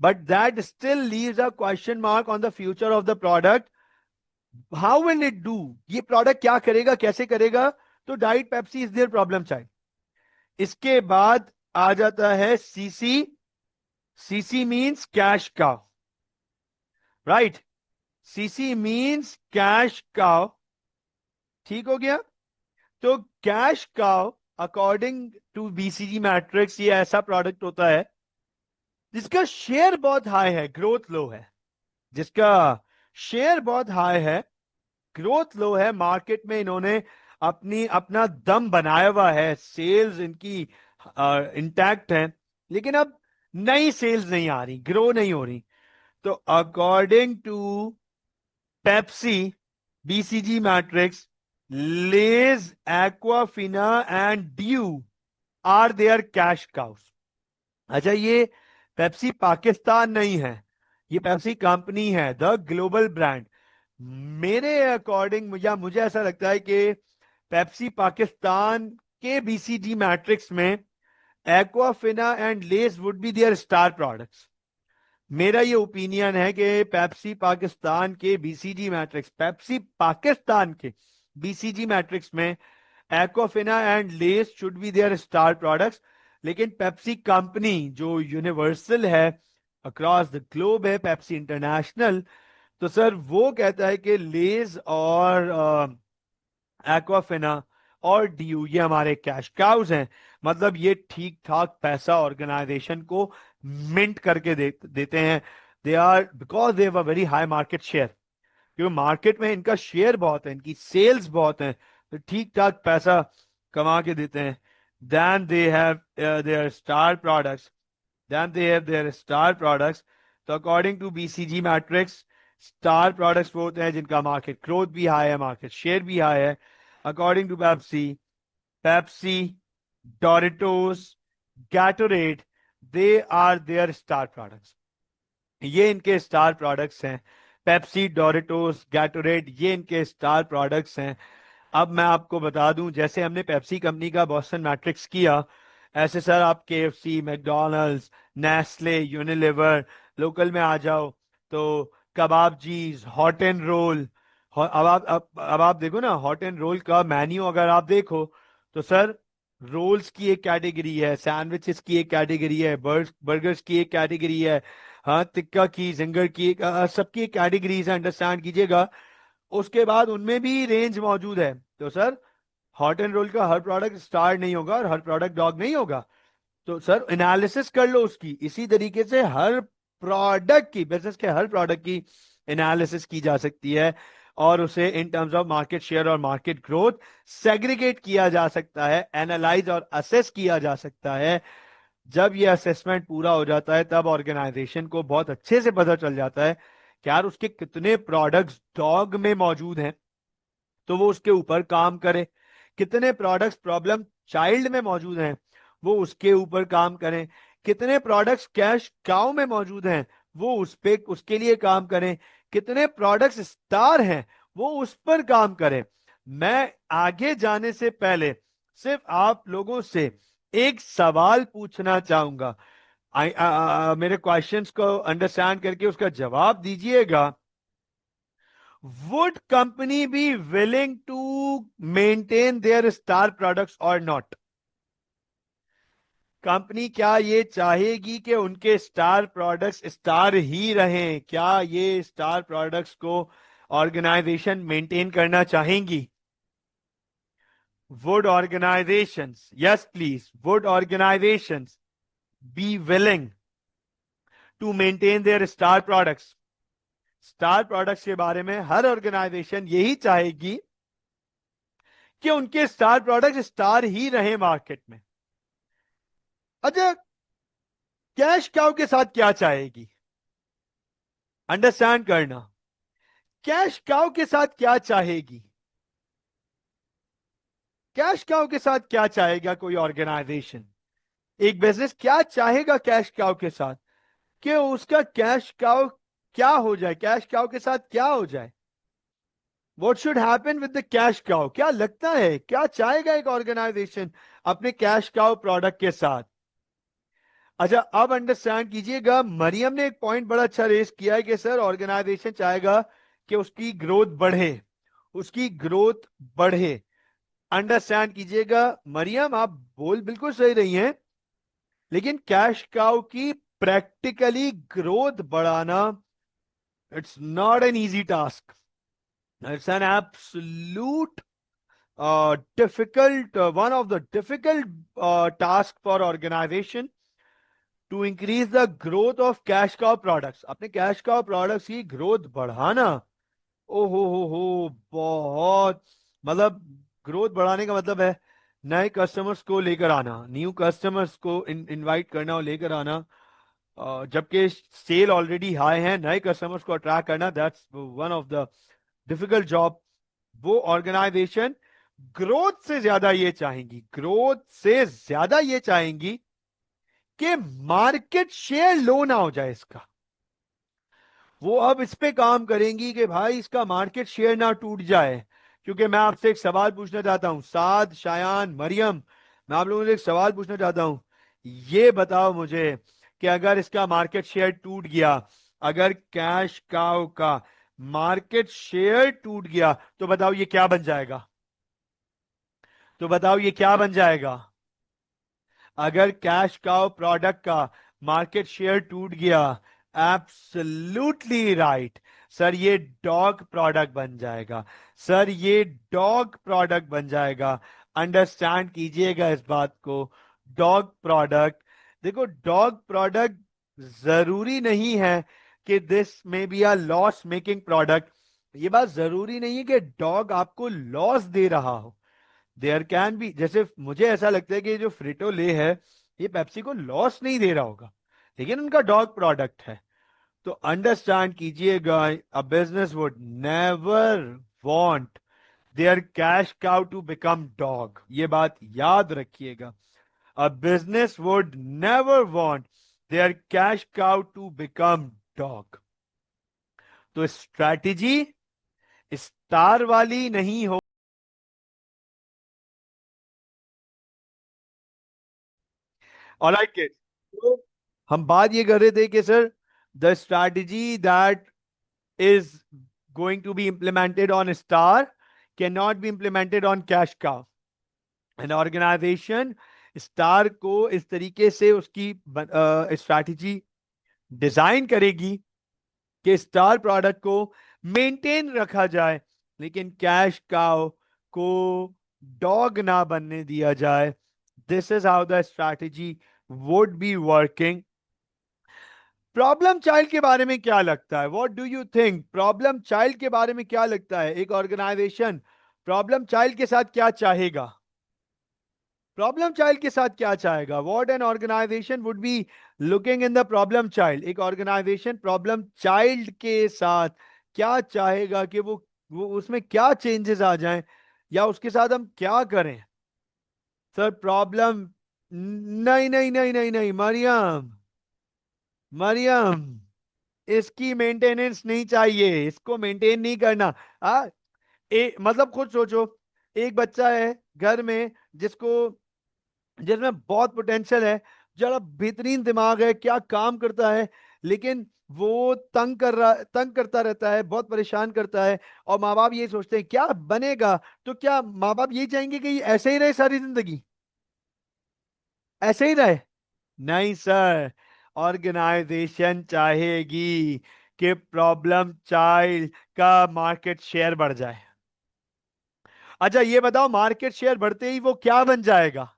but that still leaves a question mark on the future of the product. How will it do, ये प्रोडक्ट क्या करेगा, कैसे करेगा। तो diet Pepsi is their problem child. इसके बाद आ जाता है CC. CC means cash cow, right, CC means cash cow, ठीक हो गया। तो cash cow according to BCG matrix ये ऐसा प्रोडक्ट होता है जिसका शेयर बहुत हाई है, ग्रोथ लो है, जिसका शेयर बहुत हाई है, ग्रोथ लो है, मार्केट में इन्होंने अपना दम बनाया हुआ है, सेल्स इनकी इंटैक्ट है, लेकिन अब नई सेल्स नहीं आ रही, ग्रो नहीं हो रही। तो according to Pepsi BCG matrix, Lays, Aquafina and Dew are their cash cows. अच्छा, ये पेप्सी पाकिस्तान नहीं है, ये पेप्सी कंपनी है, द ग्लोबल ब्रांड। मेरे अकॉर्डिंग, या मुझे ऐसा लगता है कि पेप्सी पाकिस्तान के बीसीजी मैट्रिक्स में Aquafina and Lays would be their star products. मेरा ये ओपिनियन है कि पेप्सी पाकिस्तान के बीसीजी मैट्रिक्स, पेप्सी पाकिस्तान के बीसीजी मैट्रिक्स में Aquafina and Lays should be their star products. लेकिन पेप्सी कंपनी जो यूनिवर्सल है, अक्रॉस द ग्लोब है, पेप्सी इंटरनेशनल, तो सर वो कहता है कि लेज और एक्वाफिना और डीयू ये हमारे कैश काउज हैं। मतलब ये ठीक ठाक पैसा ऑर्गेनाइजेशन को मिंट करके देते हैं। They are because they have a very high market share, क्योंकि मार्केट में इनका शेयर बहुत है, इनकी सेल्स बहुत है, तो ठीक ठाक पैसा कमा के देते हैं। Then they have their star products, then they have their star products. तो according to BCG matrix, star products वो होते हैं जिनका मार्केट ग्रोथ भी हाई है, मार्केट शेयर भी हाई है। According to Pepsi, Pepsi, Doritos, Gatorade, they are their star products. ये इनके स्टार प्रोडक्ट्स हैं। पेप्सी, डोरिटोस, गैटोरेड ये इनके स्टार प्रोडक्ट्स हैं। अब मैं आपको बता दूं, जैसे हमने पेप्सी कंपनी का बॉस्टन मैट्रिक्स किया, ऐसे सर आप KFC, McDonald's, Nestle, Unilever, local में आ जाओ तो कबाबजीज, हॉट एंड रोल। अब आप देखो ना, हॉट एंड रोल का मेन्यू अगर आप देखो तो सर रोल्स की एक कैटेगरी है, सैंडविचेस की एक कैटेगरी है, बर्गर्स की एक कैटेगरी है, हाँ टिक्का की, जिंगर की सबकी एक कैटेगरीज है, अंडरस्टैंड कीजिएगा। उसके बाद उनमें भी रेंज मौजूद है। तो सर हॉट एंड रोल का हर प्रोडक्ट स्टार नहीं होगा और हर प्रोडक्ट डॉग नहीं होगा। तो सर एनालिसिस कर लो उसकी। इसी तरीके से हर प्रोडक्ट की, बिजनेस के हर प्रोडक्ट की एनालिसिस की जा सकती है और उसे इन टर्म्स ऑफ मार्केट शेयर और मार्केट ग्रोथ सेग्रीगेट किया जा सकता है, एनालाइज और असेस किया जा सकता है। जब ये असेसमेंट पूरा हो जाता है तब ऑर्गेनाइजेशन को बहुत अच्छे से पता चल जाता है कि यार उसके कितने प्रोडक्ट्स डॉग में मौजूद हैं, तो वो उसके ऊपर काम करे। कितने प्रोडक्ट्स प्रॉब्लम चाइल्ड में मौजूद हैं, वो उसके ऊपर काम करें। कितने प्रोडक्ट्स कैश काउ में मौजूद हैं, वो उस पे उसके लिए काम करें। कितने प्रोडक्ट्स स्टार हैं, वो उस पर काम करें। मैं आगे जाने से पहले सिर्फ आप लोगों से एक सवाल पूछना चाहूंगा। मेरे क्वेश्चंस को अंडरस्टैंड करके उसका जवाब दीजिएगा। Would company be willing to maintain their star products or not? Company क्या ये चाहेगी कि उनके स्टार प्रोडक्ट्स स्टार ही रहें? क्या ये स्टार प्रोडक्ट्स को ऑर्गेनाइजेशन मेंटेन करना चाहेंगी? Would organizations, yes please, would organizations be willing to maintain their star products? Star products के बारे में हर ऑर्गेनाइजेशन यही चाहेगी कि उनके स्टार प्रोडक्ट स्टार ही रहे मार्केट में। अच्छा, कैश काउ के साथ क्या चाहेगी? अंडरस्टैंड करना, कैश काउ के साथ क्या चाहेगी? कैश काउ के साथ क्या चाहेगा कोई ऑर्गेनाइजेशन? एक बिजनेस क्या चाहेगा कैश काउ के साथ? कि उसका कैश काउ क्या हो जाए, कैश काउ के साथ क्या हो जाए? What should happen with the cash cow? क्या लगता है क्या चाहेगा एक ऑर्गेनाइजेशन अपने कैश काउ प्रोडक्ट के साथ? अच्छा, अब अंडरस्टैंड कीजिएगा, मरियम ने एक पॉइंट बड़ा अच्छा रेस किया है कि सर ऑर्गेनाइजेशन चाहेगा कि उसकी ग्रोथ बढ़े, उसकी ग्रोथ बढ़े। अंडरस्टैंड कीजिएगा मरियम, आप बोल बिल्कुल सही रही हैं, लेकिन कैश काउ की प्रैक्टिकली ग्रोथ बढ़ाना, it's not an easy task. It's an absolute difficult, one of the difficult task for organization to increase the growth of cash cow products. अपने कैश काउ प्रोडक्ट्स की growth बढ़ाना, ओ हो, बहुत, मतलब growth बढ़ाने का मतलब है नए कस्टमर्स को लेकर आना, न्यू कस्टमर्स को इनवाइट करना और लेकर आना। जबकि सेल ऑलरेडी हाई है, नए कस्टमर्स को अट्रैक्ट करना, that's one of the difficult job. वो ऑर्गेनाइजेशन ग्रोथ से ज्यादा ये चाहेंगी, ग्रोथ से ज्यादा ये चाहेंगी कि मार्केट शेयर लो ना हो जाए इसका। वो अब इस पे काम करेंगी कि भाई इसका मार्केट शेयर ना टूट जाए। क्योंकि मैं आपसे एक सवाल पूछना चाहता हूं, साद, शायान, मरियम, मैं आप लोगों से एक सवाल पूछना चाहता हूं ये बताओ मुझे कि अगर इसका मार्केट शेयर टूट गया, अगर कैश काउ का मार्केट शेयर टूट गया, तो बताओ ये क्या बन जाएगा? तो बताओ ये क्या बन जाएगा? अगर कैश काउ प्रोडक्ट का मार्केट शेयर टूट गया, एब्सोल्युटली राइट सर, ये डॉग प्रोडक्ट बन जाएगा। सर ये डॉग प्रोडक्ट बन जाएगा। अंडरस्टैंड कीजिएगा इस बात को। डॉग प्रोडक्ट, देखो डॉग प्रोडक्ट जरूरी नहीं है कि दिस में be a loss making product. ये बात जरूरी नहीं है कि डॉग आपको लॉस दे रहा हो। देयर कैन बी, जैसे मुझे ऐसा लगता है कि जो फ्रिटो ले है, ये पेप्सी को लॉस नहीं दे रहा होगा, लेकिन उनका डॉग प्रोडक्ट है। तो अंडरस्टैंड कीजिएगा, a business would never want their cash cow to become dog. ये बात याद रखिएगा। A business would never want their cash cow to become dog. तो स्ट्रैटेजी स्टार वाली नहीं हो। ऑलराइट किड्स, तो हम बात ये कर रहे थे कि sir the strategy that is going to be implemented on star cannot be implemented on cash cow. an organization star को इस तरीके से उसकी स्ट्रैटेजी डिजाइन करेगी कि स्टार प्रोडक्ट को मेंटेन रखा जाए, लेकिन कैश काउ को डॉग ना बनने दिया जाए। This is how the strategy would be working. Problem child के बारे में क्या लगता है? What do you think? Problem child के बारे में क्या लगता है? एक ऑर्गेनाइजेशन प्रॉब्लम चाइल्ड के साथ क्या चाहेगा? प्रॉब्लम चाइल्ड के साथ क्या चाहेगा? What an organization would be looking in the problem child. एक ऑर्गेनाइजेशन प्रॉब्लम चाइल्ड के साथ क्या चाहेगा कि वो उसमें क्या चेंजेस आ जाएं, या उसके साथ हम क्या करें? सर प्रॉब्लम, नहीं नहीं नहीं नहीं नहीं, मरियम, मरियम, इसकी मेंटेनेंस नहीं चाहिए, इसको मेंटेन नहीं करना। आ मतलब खुद सोचो, एक बच्चा है घर में जिसको जिसमें बहुत पोटेंशियल है, जरा बेहतरीन दिमाग है, क्या काम करता है, लेकिन वो तंग करता रहता है, बहुत परेशान करता है। और माँ बाप ये सोचते हैं क्या बनेगा, तो क्या माँ बाप ये चाहेंगे कि ये ऐसे ही रहे सारी जिंदगी, ऐसे ही रहे? नहीं सर, ऑर्गेनाइजेशन चाहेगी कि प्रॉब्लम चाइल्ड का मार्केट शेयर बढ़ जाए। अच्छा ये बताओ, मार्केट शेयर बढ़ते ही वो क्या बन जाएगा?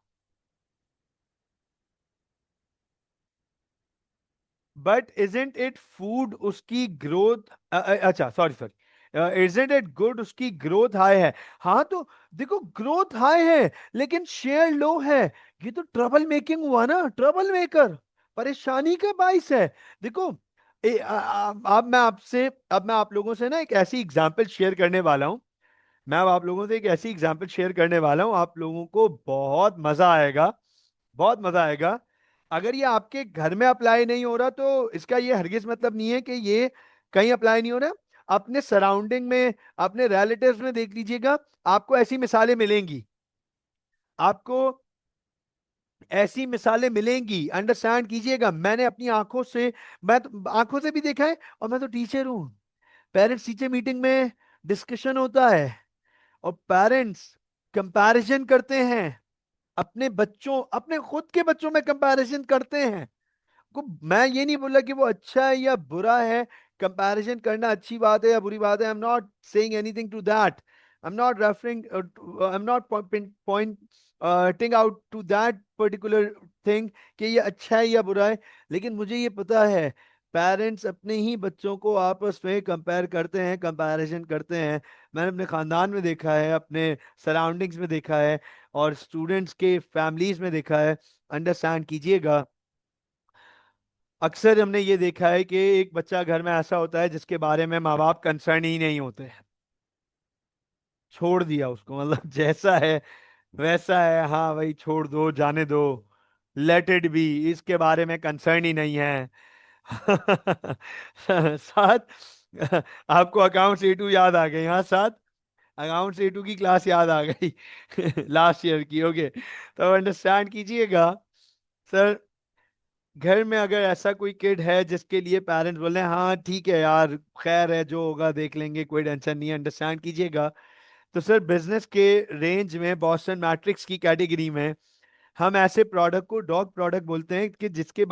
बट इजंट इट फूड उसकी ग्रोथ, अच्छा sorry sorry, isn't it good उसकी ग्रोथ हाई है? हाँ तो देखो, ग्रोथ हाई है लेकिन शेयर लो है, ये तो ट्रबल मेकिंग हुआ ना, ट्रबल मेकर, परेशानी का बाइस है। देखो अब मैं आप लोगों से ना एक ऐसी एग्जांपल शेयर करने वाला हूं। मैं अब आप लोगों से एक ऐसी एग्जांपल शेयर करने वाला हूं, आप लोगों को बहुत मजा आएगा, बहुत मजा आएगा। अगर ये आपके घर में अप्लाई नहीं हो रहा तो इसका ये हरगिज मतलब नहीं है कि ये कहीं अप्लाई नहीं हो रहा। अपने सराउंडिंग में, अपने रिलेटिव्स में देख लीजिएगा, आपको ऐसी मिसालें मिलेंगी, आपको ऐसी मिसालें मिलेंगी। अंडरस्टैंड कीजिएगा, मैंने अपनी आंखों से, मैं तो आंखों से भी देखा है, और मैं तो टीचर हूं। पेरेंट्स टीचर मीटिंग में डिस्कशन होता है, और पेरेंट्स कंपैरिजन करते हैं, अपने बच्चों, अपने खुद के बच्चों में कंपैरिजन करते हैं। को मैं ये नहीं बोला कि वो अच्छा है या बुरा है, कंपैरिजन करना अच्छी बात है या बुरी बात है, I am not saying anything to that, I am not referring, I am not pointing out to that particular thing कि ये अच्छा है या बुरा है। लेकिन मुझे ये पता है, पेरेंट्स अपने ही बच्चों को आपस में कंपेयर करते हैं, कंपैरिजन करते हैं। मैंने अपने खानदान में देखा है, अपने सराउंडिंग्स में देखा है, और स्टूडेंट्स के फैमिलीज में देखा है। अंडरस्टैंड कीजिएगा, अक्सर हमने ये देखा है कि एक बच्चा घर में ऐसा होता है जिसके बारे में माँ बाप कंसर्न ही नहीं होते, छोड़ दिया उसको, मतलब जैसा है वैसा है, हाँ भाई छोड़ दो, जाने दो, लेट इट बी, इसके बारे में कंसर्न ही नहीं है। साथ आपको अकाउंट्स ए टू याद आ गई? हाँ, साथ अकाउंट्स ए टू की क्लास याद आ गई लास्ट ईयर की। ओके, तो अंडरस्टैंड कीजिएगा, सर, घर में अगर ऐसा कोई किड है जिसके लिए पेरेंट्स बोले हाँ ठीक है यार, खैर है, जो होगा देख लेंगे, कोई टेंशन नहीं है, अंडरस्टैंड कीजिएगा, तो सर बिजनेस के रेंज में बॉस्टन मैट्रिक्स की कैटेगरी में हम ऐसे प्रोडक्ट को डॉग प्रोडक्ट बोलते हैं कि जिसके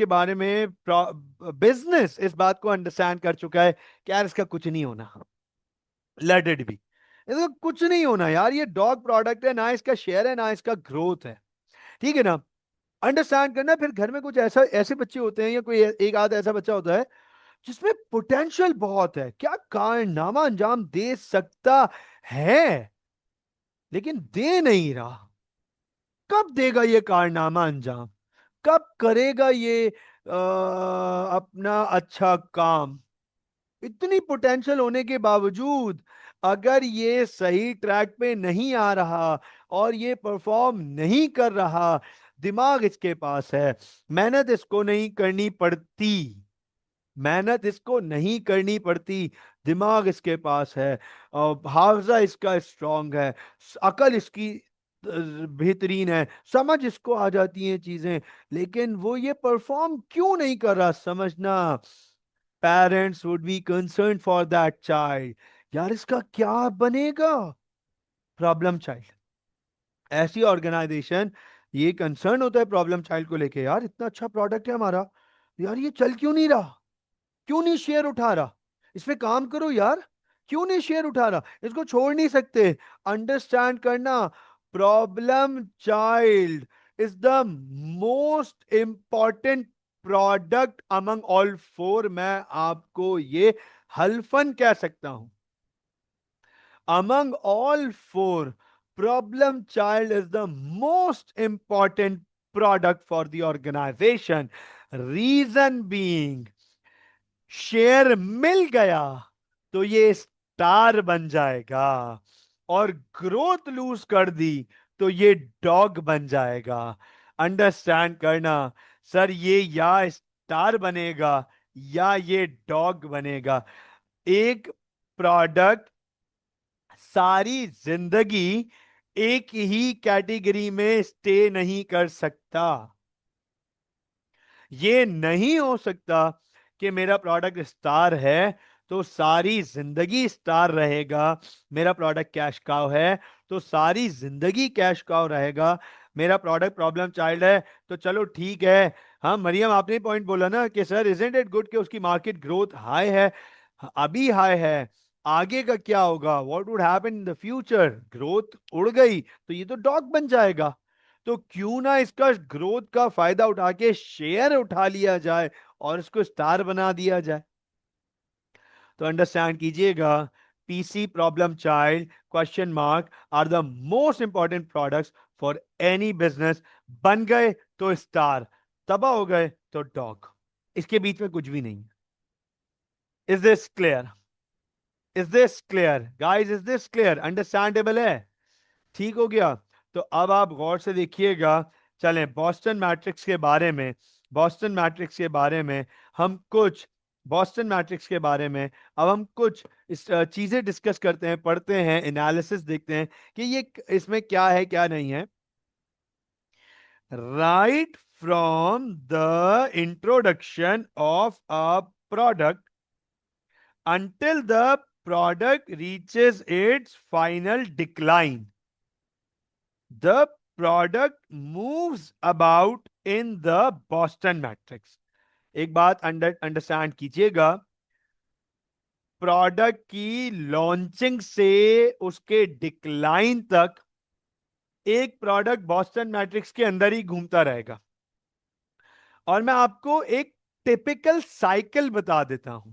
बारे में बिजनेस इस बात को अंडरस्टैंड कर चुका है कि यार इसका कुछ नहीं होना, लेट इट बी, इसका कुछ नहीं होना यार, ये डॉग प्रोडक्ट है, ना इसका शेयर है ना इसका ग्रोथ है, ठीक है ना। अंडरस्टैंड करना। फिर घर में कुछ ऐसा ऐसे बच्चे होते हैं या कोई एक आध ऐसा बच्चा होता है जिसमें पोटेंशियल बहुत है, क्या कारनामा अंजाम दे सकता है, लेकिन दे नहीं रहा। कब देगा ये कारनामा अंजाम, कब करेगा ये अपना अच्छा काम, इतनी पोटेंशियल होने के बावजूद अगर ये सही ट्रैक पे नहीं आ रहा और ये परफॉर्म नहीं कर रहा, दिमाग इसके पास है, मेहनत इसको नहीं करनी पड़ती, मेहनत इसको नहीं करनी पड़ती, दिमाग इसके पास है, हावजा इसका स्ट्रांग है, अकल इसकी बेहतरीन है, समझ इसको आ जाती हैं चीजें, लेकिन वो ये परफॉर्म क्यों नहीं कर रहा, समझना। Parents would be concern for that child, यार इसका क्या बनेगा, प्रॉब्लम चाइल्ड। ऐसी ऑर्गेनाइजेशन ये कंसर्न होता है प्रॉब्लम चाइल्ड को लेके, यार इतना अच्छा प्रोडक्ट है हमारा, यार ये चल क्यों नहीं रहा, क्यों नहीं शेयर उठा रहा, इस पे काम करो यार, क्यों नहीं शेयर उठा रहा, इसको छोड़ नहीं सकते। अंडरस्टैंड करना, problem child is the most important product among all four, मैं आपको ये हल्फन कह सकता हूं, among all four, problem child is the most important product for the organization. Reason being, share मिल गया तो ये स्टार बन जाएगा, और ग्रोथ लूज कर दी तो ये डॉग बन जाएगा। अंडरस्टैंड करना, सर ये या स्टार बनेगा या ये डॉग बनेगा। एक प्रोडक्ट सारी जिंदगी एक ही कैटेगरी में स्टे नहीं कर सकता। ये नहीं हो सकता कि मेरा प्रोडक्ट स्टार है तो सारी जिंदगी स्टार रहेगा, मेरा प्रोडक्ट कैश काउ है तो सारी जिंदगी कैश काउ रहेगा, मेरा प्रोडक्ट प्रॉब्लम चाइल्ड है तो चलो ठीक है। हाँ मरियम, आपने पॉइंट बोला ना कि सर इजंट इट गुड कि उसकी मार्केट ग्रोथ हाई है, अभी हाई है, आगे का क्या होगा, what would happen in the future, growth उड़ गई तो ये तो डॉग बन जाएगा, तो क्यों ना इसका ग्रोथ का फायदा उठा के शेयर उठा लिया जाए और इसको स्टार बना दिया जाए। तो अंडरस्टैंड कीजिएगा, PC, problem child, question mark are the most important products for any business. बन गए तो स्टार, तबाह हो गए तो डॉग, इसके बीच में कुछ भी नहीं। Is this clear, is this clear guys, is this clear, understandable है? ठीक हो गया। तो अब आप गौर से देखिएगा, चलें बॉस्टन मैट्रिक्स के बारे में, बॉस्टन मैट्रिक्स के बारे में हम कुछ, बॉस्टन मैट्रिक्स के बारे में अब हम कुछ इस चीजें डिस्कस करते हैं, पढ़ते हैं, एनालिसिस देखते हैं कि ये इसमें क्या है क्या नहीं है। Right from the introduction of a product until the product reaches its final decline, the product moves about in the Boston matrix. एक बात अंडरस्टैंड कीजिएगा, प्रोडक्ट की लॉन्चिंग से उसके डिक्लाइन तक एक प्रोडक्ट बॉस्टन मैट्रिक्स के अंदर ही घूमता रहेगा। और मैं आपको एक टिपिकल साइकिल बता देता हूं,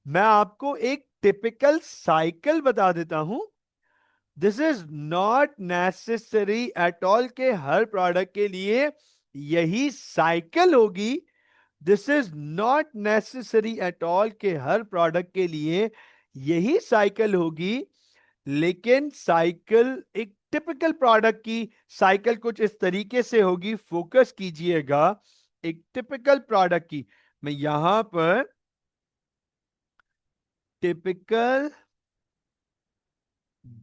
मैं आपको एक टिपिकल साइकिल बता देता हूं। This is not necessary at all के हर प्रोडक्ट के लिए यही साइकिल होगी, this is not necessary at all के हर प्रोडक्ट के लिए यही साइकिल होगी, लेकिन साइकिल एक टिपिकल प्रोडक्ट की साइकिल कुछ इस तरीके से होगी, फोकस कीजिएगा, एक टिपिकल प्रोडक्ट की, मैं यहां पर टिपिकल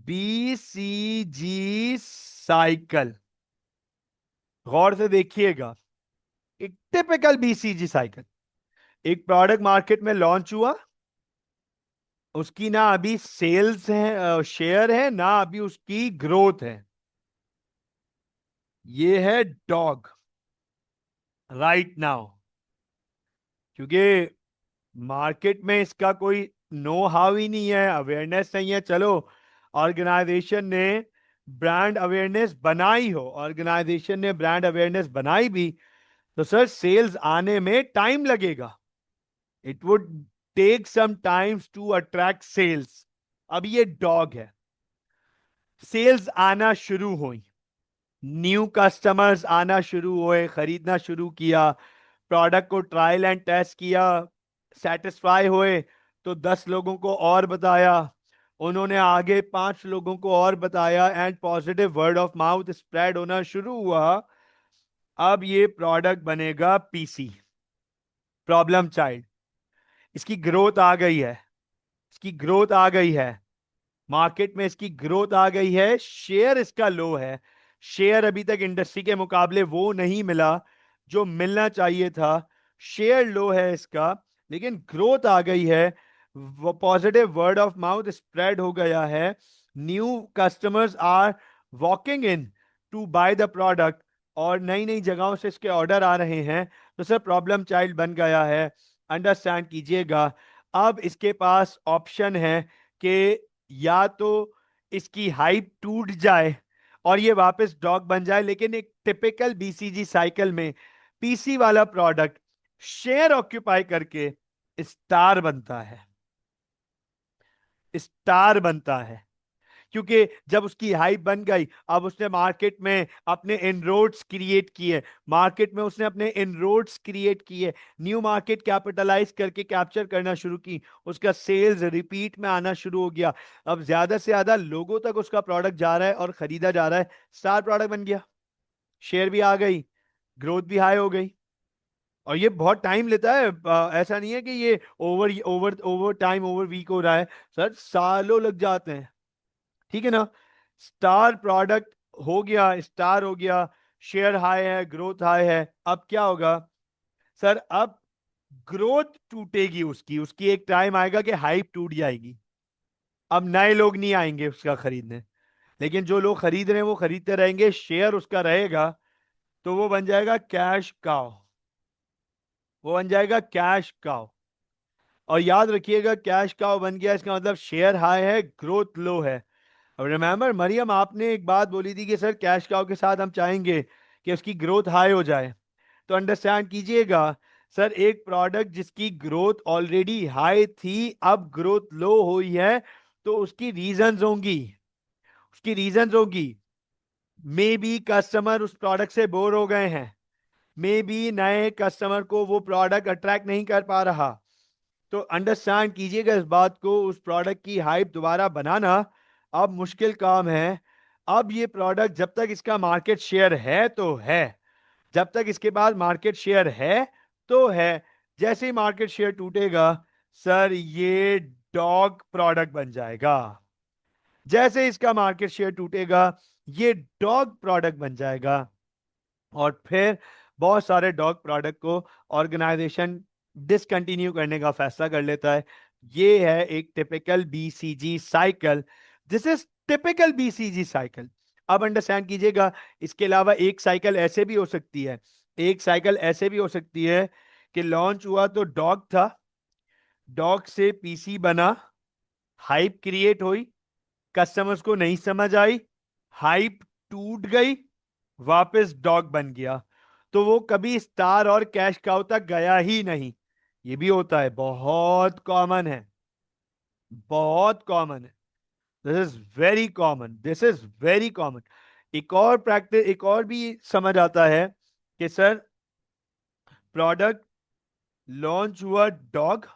बीसीजी साइकिल, गौर से देखिएगा, एक टिपिकल बीसीजी साइकिल। एक प्रोडक्ट मार्केट में लॉन्च हुआ, उसकी ना अभी सेल्स है, शेयर है, ना अभी उसकी ग्रोथ है। ये है डॉग राइट नाउ, क्योंकि मार्केट में इसका कोई नो हाउ ही नहीं है, अवेयरनेस नहीं है। चलो, ऑर्गेनाइजेशन ने ब्रांड अवेयरनेस बनाई हो, ऑर्गेनाइजेशन ने ब्रांड अवेयरनेस बनाई भी, तो सर सेल्स आने में टाइम लगेगा। It would take some times to attract sales. अब ये डॉग है, सेल्स आना शुरू हुई, न्यू कस्टमर्स आना शुरू हुए, खरीदना शुरू किया, प्रोडक्ट को ट्रायल एंड टेस्ट किया, सेटिस्फाई हुए तो 10 लोगों को और बताया, उन्होंने आगे 5 लोगों को और बताया, and positive word of mouth spread होना शुरू हुआ। अब ये प्रोडक्ट बनेगा पीसी, प्रॉब्लम चाइल्ड। इसकी ग्रोथ आ गई है, इसकी ग्रोथ आ गई है, मार्केट में इसकी ग्रोथ आ गई है, शेयर इसका लो है। शेयर अभी तक इंडस्ट्री के मुकाबले वो नहीं मिला जो मिलना चाहिए था। शेयर लो है इसका, लेकिन ग्रोथ आ गई है, वो positive word of mouth spread हो गया है, new customers are walking in to buy the product, और नई नई जगहों से इसके ऑर्डर आ रहे हैं। तो सर प्रॉब्लम चाइल्ड बन गया है, अंडरस्टैंड कीजिएगा। अब इसके पास ऑप्शन है कि या तो इसकी हाइप टूट जाए और ये वापस डॉग बन जाए, लेकिन एक टिपिकल बीसीजी साइकिल में पीसी वाला प्रोडक्ट शेयर ऑक्यूपाई करके स्टार बनता है, स्टार बनता है। क्योंकि जब उसकी हाइप बन गई, अब उसने मार्केट में अपने इनरोड्स क्रिएट किए, मार्केट में उसने अपने इनरोड्स क्रिएट किए, न्यू मार्केट कैपिटलाइज करके कैप्चर करना शुरू की, उसका सेल्स रिपीट में आना शुरू हो गया, अब ज्यादा से ज्यादा लोगों तक उसका प्रोडक्ट जा रहा है और खरीदा जा रहा है, स्टार प्रोडक्ट बन गया, शेयर भी आ गई, ग्रोथ भी हाई हो गई। और ये बहुत टाइम लेता है, ऐसा नहीं है कि ये over over over time over week हो रहा है, सर सालों लग जाते हैं। ठीक है ना? स्टार प्रोडक्ट हो गया, स्टार हो गया, शेयर हाई है, ग्रोथ हाई है। अब क्या होगा सर? अब ग्रोथ टूटेगी उसकी, उसकी एक टाइम आएगा कि हाइप टूट जाएगी, अब नए लोग नहीं आएंगे उसका खरीदने, लेकिन जो लोग खरीद रहे हैं वो खरीदते रहेंगे, शेयर उसका रहेगा, तो वो बन जाएगा कैश काउ, वो बन जाएगा कैश काउ। और याद रखिएगा, कैश काउ बन गया इसका मतलब शेयर हाई है, ग्रोथ लो है। अब रिमेंबर मरियम, आपने एक बात बोली थी कि सर कैश काउ के साथ हम चाहेंगे कि उसकी ग्रोथ हाई हो जाए। तो अंडरस्टैंड कीजिएगा, सर एक प्रोडक्ट जिसकी ग्रोथ ऑलरेडी हाई थी, अब ग्रोथ लो हुई है, तो उसकी रीजंस होंगी, उसकी रीजंस होगी। मे बी कस्टमर उस प्रोडक्ट से बोर हो गए हैं, मे बी नए कस्टमर को वो प्रोडक्ट अट्रैक्ट नहीं कर पा रहा। तो अंडरस्टैंड कीजिएगा इस बात को, उस प्रोडक्ट की हाइप दोबारा बनाना अब मुश्किल काम है। अब ये प्रोडक्ट जब तक इसका मार्केट शेयर है तो है, जब तक इसके पास मार्केट शेयर है तो है, जैसे ही मार्केट शेयर टूटेगा सर ये डॉग प्रोडक्ट बन जाएगा, जैसे इसका मार्केट शेयर टूटेगा ये डॉग प्रोडक्ट बन जाएगा। और फिर बहुत सारे डॉग प्रोडक्ट को ऑर्गेनाइजेशन डिसकंटिन्यू करने का फैसला कर लेता है। ये है एक typical BCG cycle, this is typical BCG cycle. अब अंडरस्टैंड कीजिएगा, इसके अलावा एक साइकिल ऐसे भी हो सकती है, एक साइकिल ऐसे भी हो सकती है कि लॉन्च हुआ तो डॉग था, डॉग से पीसी बना, हाइप क्रिएट हुई, कस्टमर्स को नहीं समझ आई, हाइप टूट गई, वापस डॉग बन गया, तो वो कभी स्टार और कैश काउ तक गया ही नहीं। ये भी होता है, बहुत कॉमन है, बहुत कॉमन है, this is very common, this is very common. एक और प्रैक्टिस, एक और भी समझ आता है कि सर प्रोडक्ट लॉन्च हुआ डॉग,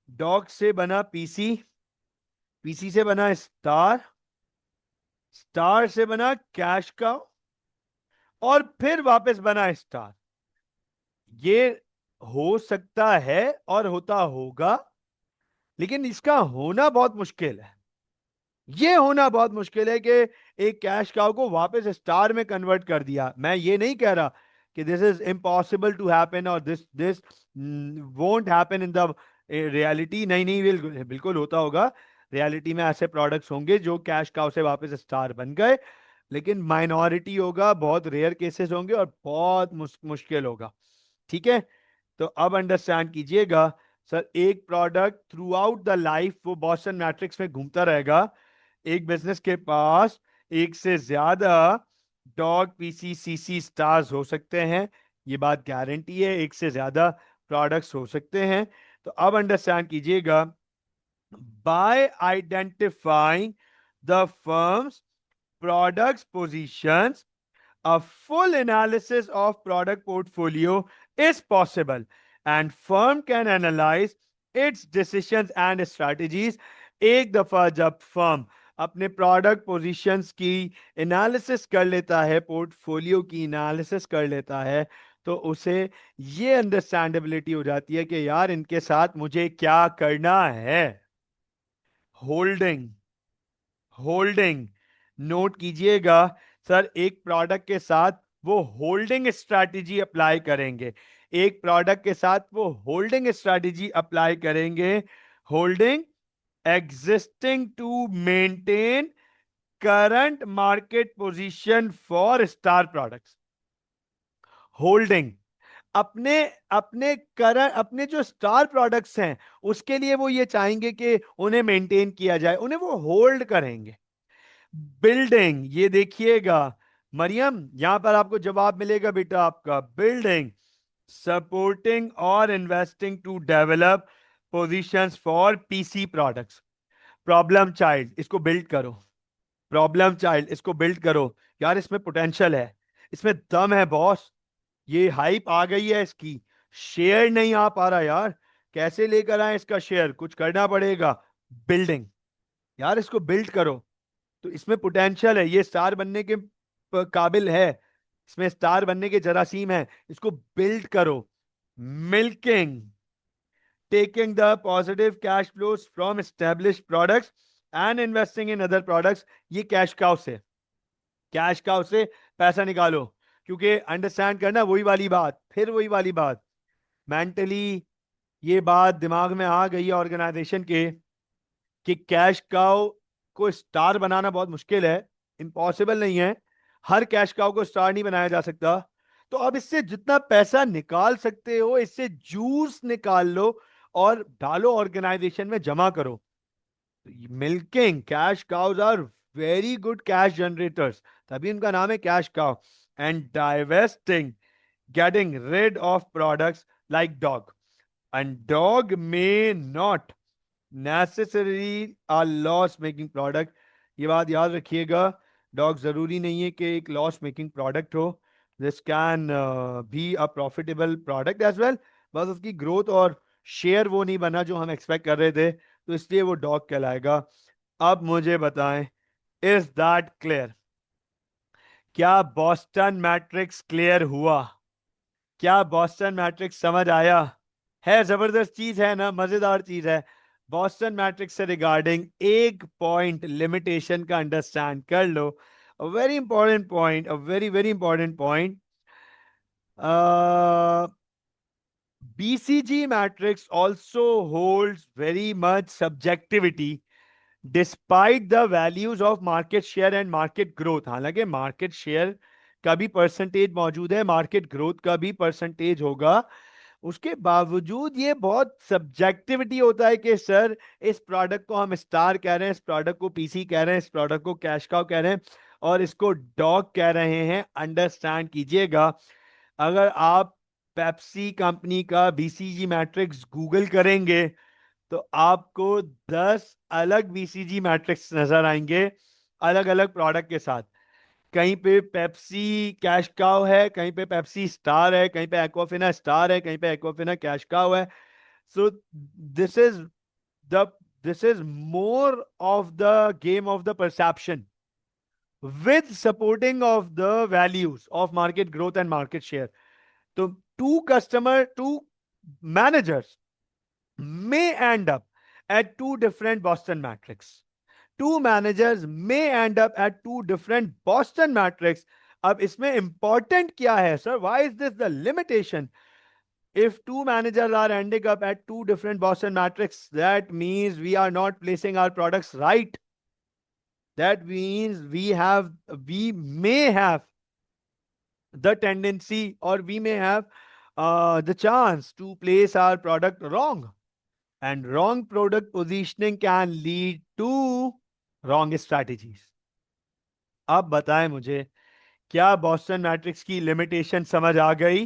डॉग से बना पीसी, पीसी से बना स्टार, स्टार से बना कैश काउ, और फिर वापस बना स्टार। ये हो सकता है और होता होगा, लेकिन इसका होना बहुत मुश्किल है, ये होना बहुत मुश्किल है कि एक कैश काउ को वापस स्टार में कन्वर्ट कर दिया। मैं ये नहीं कह रहा कि this is impossible to happen और this won't happen in the reality. नहीं नहीं, बिल्कुल बिल्कुल होता होगा। रियलिटी में ऐसे प्रोडक्ट्स होंगे जो कैश काउ से वापस स्टार बन गए, लेकिन माइनॉरिटी होगा, बहुत रेयर केसेस होंगे और बहुत मुश्किल होगा। ठीक है, तो अब अंडरस्टैंड कीजिएगा। सर, एक product through out the life वो बॉस्टन मैट्रिक्स में घूमता रहेगा। एक बिजनेस के पास एक से ज्यादा डॉग पीसी सीसी स्टार्स हो सकते हैं, ये बात गारंटी है। एक से ज्यादा प्रोडक्ट्स हो सकते हैं। तो अब अंडरस्टैंड कीजिएगा, bye identifying the firms products positions, a full analysis of product portfolio is possible and firm can analyze its decisions and strategies। एक दफा जब फर्म अपने प्रोडक्ट पोजीशंस की एनालिसिस कर लेता है, पोर्टफोलियो की एनालिसिस कर लेता है, तो उसे ये अंडरस्टैंडेबिलिटी हो जाती है कि यार इनके साथ मुझे क्या करना है। होल्डिंग, होल्डिंग, नोट कीजिएगा। सर, एक प्रोडक्ट के साथ वो होल्डिंग स्ट्रैटेजी अप्लाई करेंगे। एक प्रोडक्ट के साथ वो होल्डिंग स्ट्रैटेजी अप्लाई करेंगे। Holding existing to maintain current market position for star products. Holding अपने अपने करंट, अपने जो स्टार प्रोडक्ट्स हैं उसके लिए वो ये चाहेंगे कि उन्हें मेंटेन किया जाए, उन्हें वो होल्ड करेंगे। बिल्डिंग, ये देखिएगा मरियम, यहां पर आपको जवाब मिलेगा बेटा आपका। बिल्डिंग सपोर्टिंग और investing to develop positions for PC products. Problem child, इसको बिल्ड करो। प्रॉब्लम चाइल्ड, इसको बिल्ड करो। यार इसमें पोटेंशियल है, इसमें दम है बॉस। ये हाइप आ गई है इसकी, शेयर नहीं आ पा रहा यार। कैसे लेकर आए इसका शेयर, कुछ करना पड़ेगा। बिल्डिंग, यार इसको बिल्ड करो। तो इसमें पोटेंशियल है, ये स्टार बनने के काबिल है, इसमें स्टार बनने के जरासीम है, इसको बिल्ड करो। Milking, taking the positive cash flows from established products and investing in other products. ये कैश काउ से, कैश काउ से पैसा निकालो। क्योंकि अंडरस्टैंड करना, वही वाली बात, फिर वही वाली बात, मेंटली ये बात दिमाग में आ गई है ऑर्गेनाइजेशन के कि कैश काउ को स्टार बनाना बहुत मुश्किल है, इम्पॉसिबल नहीं है। हर कैश काउ को स्टार नहीं बनाया जा सकता। तो अब इससे जितना पैसा निकाल सकते हो, इससे जूस निकाल लो और डालो ऑर्गेनाइजेशन में जमा करो। Milking cash cows are very good cash generators, तभी उनका नाम है cash cow. And divesting, getting rid of products like dog, and dog may not necessarily a loss making product। ये बात याद रखिएगा, डॉग जरूरी नहीं है कि एक लॉस मेकिंग प्रोडक्ट हो। This can be a profitable product as well, बस उसकी ग्रोथ और शेयर वो नहीं बना जो हम एक्सपेक्ट कर रहे थे, तो इसलिए वो डॉग कहलाएगा। अब मुझे बताएं, इज दैट क्लियर? क्या बॉस्टन मैट्रिक्स क्लियर हुआ? क्या बॉस्टन मैट्रिक्स समझ आया? है जबरदस्त चीज है ना, मजेदार चीज है। बॉस्टन मैट्रिक्स से रिगार्डिंग एक पॉइंट लिमिटेशन का अंडरस्टैंड कर लो। Very important point, a very very important point. BCG matrix also holds very much subjectivity despite the values of market share and market growth। हालांकि मार्केट शेयर का भी percentage मौजूद है, market growth का भी परसेंटेज होगा, उसके बावजूद ये बहुत सब्जेक्टिविटी होता है कि सर इस प्रोडक्ट को हम स्टार कह रहे हैं, इस प्रोडक्ट को पीसी कह रहे हैं, इस प्रोडक्ट को कैश काउ कह रहे हैं और इसको डॉग कह रहे हैं। अंडरस्टैंड कीजिएगा, अगर आप पेप्सी कंपनी का बीसीजी मैट्रिक्स गूगल करेंगे तो आपको 10 अलग बीसीजी मैट्रिक्स नजर आएंगे, अलग अलग प्रोडक्ट के साथ। कहीं पे पेप्सी कैश काउ है, कहीं पे पेप्सी स्टार है, कहीं पे एक्वाफिना स्टार है, कहीं पे एक्वाफिना कैश काउ है। So this is the this is more of the game of the perception with supporting of the values of market growth and market share। So two managers may end up at two different Boston matrix, two managers may end up at two different Boston matrix. अब इसमें important क्या है sir? Why is this the limitation? If two managers are ending up at two different Boston matrix, that means we are not placing our products right. That means we may have the tendency, or we may have the chance to place our product wrong. And wrong product positioning can lead to wrong strategies. अब बताएं मुझे, क्या Boston matrix की limitation समझ आ गई?